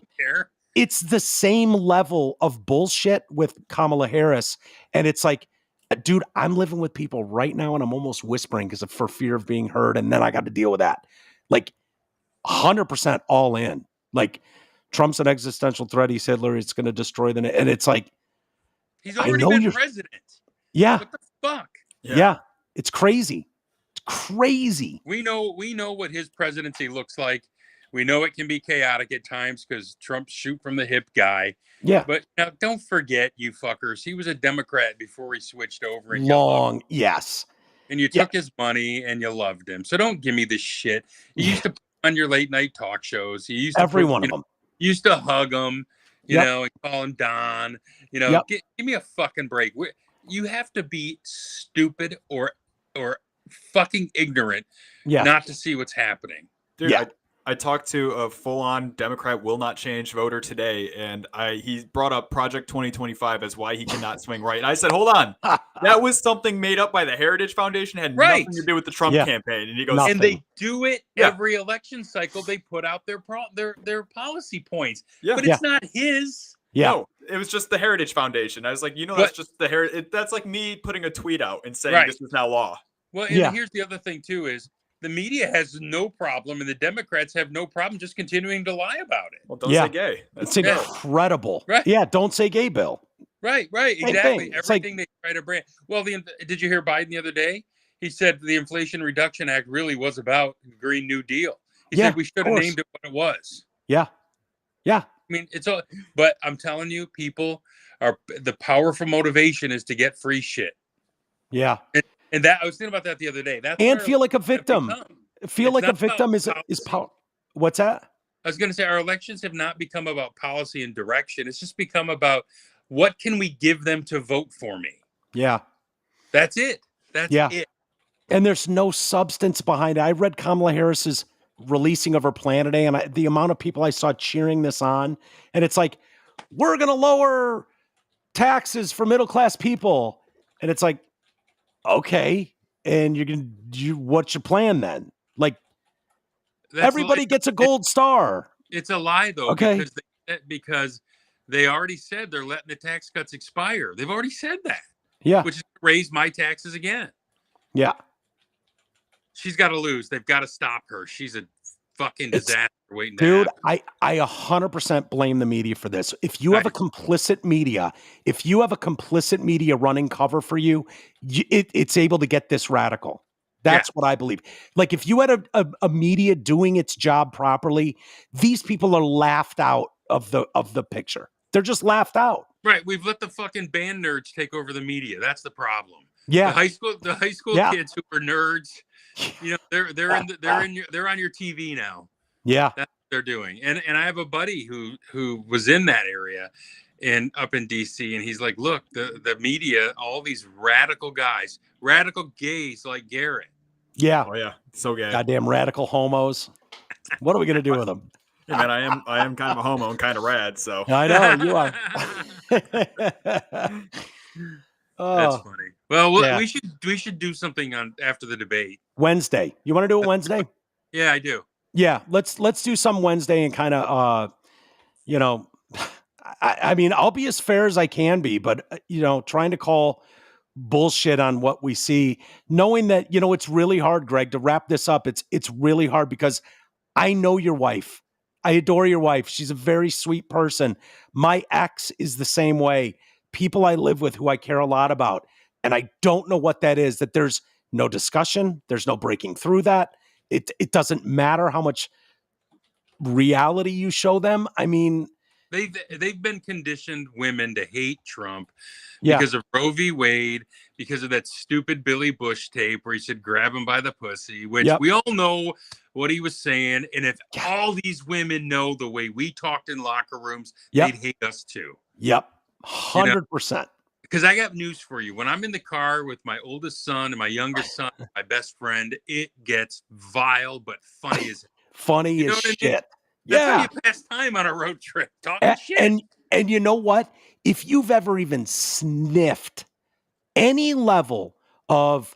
it's the same level of bullshit with Kamala Harris. And it's like, dude, I'm living with people right now and I'm almost whispering for fear of being heard. And then I got to deal with that. Like 100% all in. Like Trump's an existential threat. He's Hitler. It's going to destroy the. And it's like, he's already been president. Yeah. What the fuck? Yeah. It's crazy. It's crazy. We know what his presidency looks like. We know it can be chaotic at times because Trump's shoot from the hip guy. Yeah. But now don't forget, you fuckers, he was a Democrat before he switched over. And yes. And you took his money and you loved him. So don't give me this shit. You used to put on your late night talk shows. You used to every one of them. You used to hug him, you know, and call him Don. Give me a fucking break. You have to be stupid or fucking ignorant not to see what's happening. Dude, I talked to a full-on Democrat will not change voter today, and he brought up Project 2025 as why he cannot swing right. And I said, hold on. That was something made up by the Heritage Foundation, had nothing to do with the Trump campaign. And he goes, and they do it every election cycle. They put out their policy points, but it's not his. Yeah. No, it was just the Heritage Foundation. I was like, that's just the Heritage. That's like me putting a tweet out and saying this is now law. Well, and here's the other thing too is the media has no problem, and the Democrats have no problem just continuing to lie about it. Well, don't say gay. It's incredible. Right? Yeah, don't say gay, Bill. Right, exactly. Everything they try to brand. Well, did you hear Biden the other day? He said the Inflation Reduction Act really was about Green New Deal. He said we should have named it what it was. Yeah. I mean, it's all. But I'm telling you, people the powerful motivation is to get free shit. Yeah. And that I was thinking about that the other day. Feel like a victim. Feel like a victim is power. What's that? I was going to say our elections have not become about policy and direction. It's just become about what can we give them to vote for me. Yeah. That's it. That's it. And there's no substance behind it. I read Kamala Harris's releasing of her plan today, and the amount of people I saw cheering this on, and it's like, we're going to lower taxes for middle-class people. And it's like, okay. And what's your plan then? Like, everybody gets a gold star. It's a lie, though. Okay. Because they already said they're letting the tax cuts expire. They've already said that. Yeah. Which is raise my taxes again. Yeah. She's got to lose. They've got to stop her. She's a fucking disaster waiting to happen. Dude, I 100% blame the media for this. If you have a complicit media running cover for you, it's able to get this radical. That's what I believe. Like, if you had a media doing its job properly, these people are laughed out of the picture. They're just laughed out. Right. We've let the fucking band nerds take over the media. That's the problem. Yeah. The high school kids who are nerds, you know, they're on your TV now. Yeah. That's what they're doing. And I have a buddy who was in that area and up in DC, and he's like, look, the media, all these radical guys, radical gays like Garrett. Yeah. Oh yeah. So gay. Goddamn radical homos. What are we gonna do with them? Yeah, man, I am kind of a homo and kind of rad, so I know you are. That's funny. Well, we should do something after the debate. Wednesday. You want to do it Wednesday? Yeah, I do. Yeah, let's do some Wednesday and kind of I mean, I'll be as fair as I can be, but trying to call bullshit on what we see, knowing that it's really hard, Greg, to wrap this up. It's really hard because I know your wife. I adore your wife. She's a very sweet person. My ex is the same way. People I live with who I care a lot about. And I don't know what that is, that there's no discussion. There's no breaking through that. It doesn't matter how much reality you show them. I mean, they've been conditioned, women, to hate Trump Yeah. because of Roe v. Wade, because of that stupid Billy Bush tape where he said grab him by the pussy, which Yep. we all know what he was saying. And if all these women know the way we talked in locker rooms, Yep. they'd hate us too. Yep. 100%. Because I got news for you. When I'm in the car with my oldest son and my youngest son, my best friend, it gets vile but funny as Funny You know as what I mean? shit. That's Yeah. how you pass time on a road trip, talking shit. And you know what? If you've ever even sniffed any level of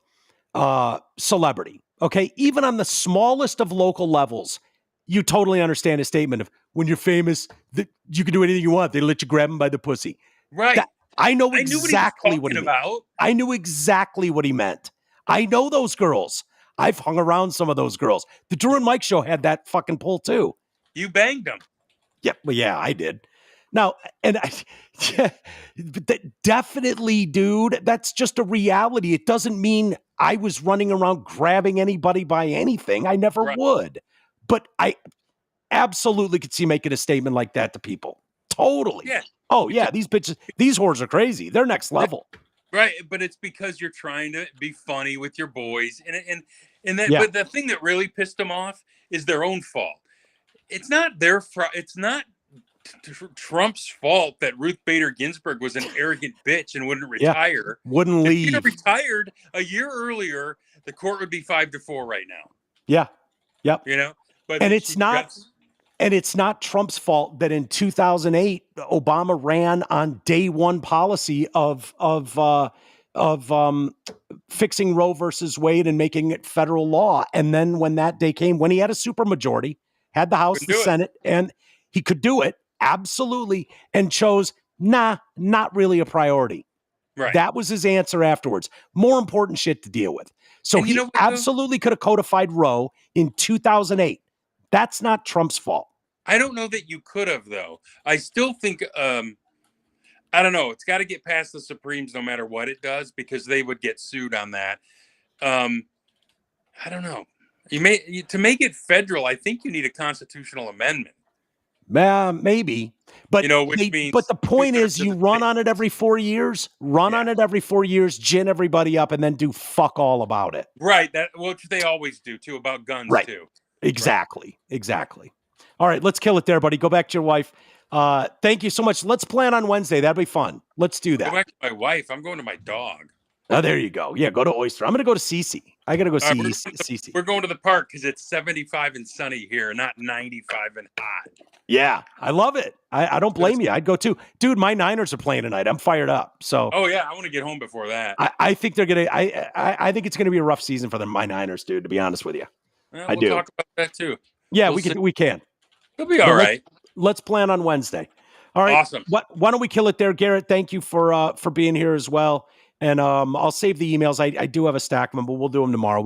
celebrity, okay, even on the smallest of local levels, you totally understand a statement of when you're famous, that you can do anything you want. They let you grab them by the pussy. Right. I know I knew exactly what what he he was meant. talking about. I knew exactly what he meant. I know those girls. I've hung around some of those girls. The Drew and Mike show had that fucking pull too. You banged him. Yep. Well, yeah, I did. Now, and definitely, dude, that's just a reality. It doesn't mean I was running around grabbing anybody by anything. I never would. But I absolutely could see making a statement like that to people. Totally. Yeah. Oh, yeah, these bitches, these whores are crazy. They're next level. Right, but it's because you're trying to be funny with your boys, and that. Yeah. But the thing that really pissed them off is their own fault. It's not their It's not Trump's fault that Ruth Bader Ginsburg was an arrogant bitch and wouldn't retire. Wouldn't If leave. she'd have retired a year earlier, the court would be 5-4 right now. Yeah. Yep. You know, but And it's not Trump's fault that in 2008 Obama ran on day one policy of fixing Roe versus Wade and making it federal law. And then when that day came, when he had a supermajority, had the House, the Senate, and he could do it absolutely, and chose not really a priority. Right. That was his answer afterwards. More important shit to deal with. So he absolutely could have codified Roe in 2008. That's not Trump's fault. I don't know that you could have, though. I still think, I don't know. It's got to get past the Supremes no matter what it does, because they would get sued on that. I don't know. To make it federal, I think you need a constitutional amendment. Maybe. But, which means but the point is you run on it every 4 years, gin everybody up, and then do fuck all about it. Right. Which they always do, too, about guns, too. Exactly. All right, let's kill it there, buddy. Go back to your wife. Thank you so much. Let's plan on Wednesday. That'd be fun. Let's do that. Go back to my wife. I'm going to my dog. Oh, there you go. Yeah, go to Oyster. I'm going to go to Cece. I got to go see Cece. We're going to the park because it's 75 and sunny here, not 95 and hot. Yeah, I love it. I don't blame you. I'd go too. Dude, my Niners are playing tonight. I'm fired up. So. Oh, yeah. I want to get home before that. I think they're going to – I think it's going to be a rough season for my Niners, dude, to be honest with you. Well, I do. We'll talk about that too. Yeah, we can. It'll be all right. Let's plan on Wednesday. All right. Awesome. Why don't we kill it there, Garrett? Thank you for being here as well. And I'll save the emails. I do have a stack of them, but we'll do them tomorrow.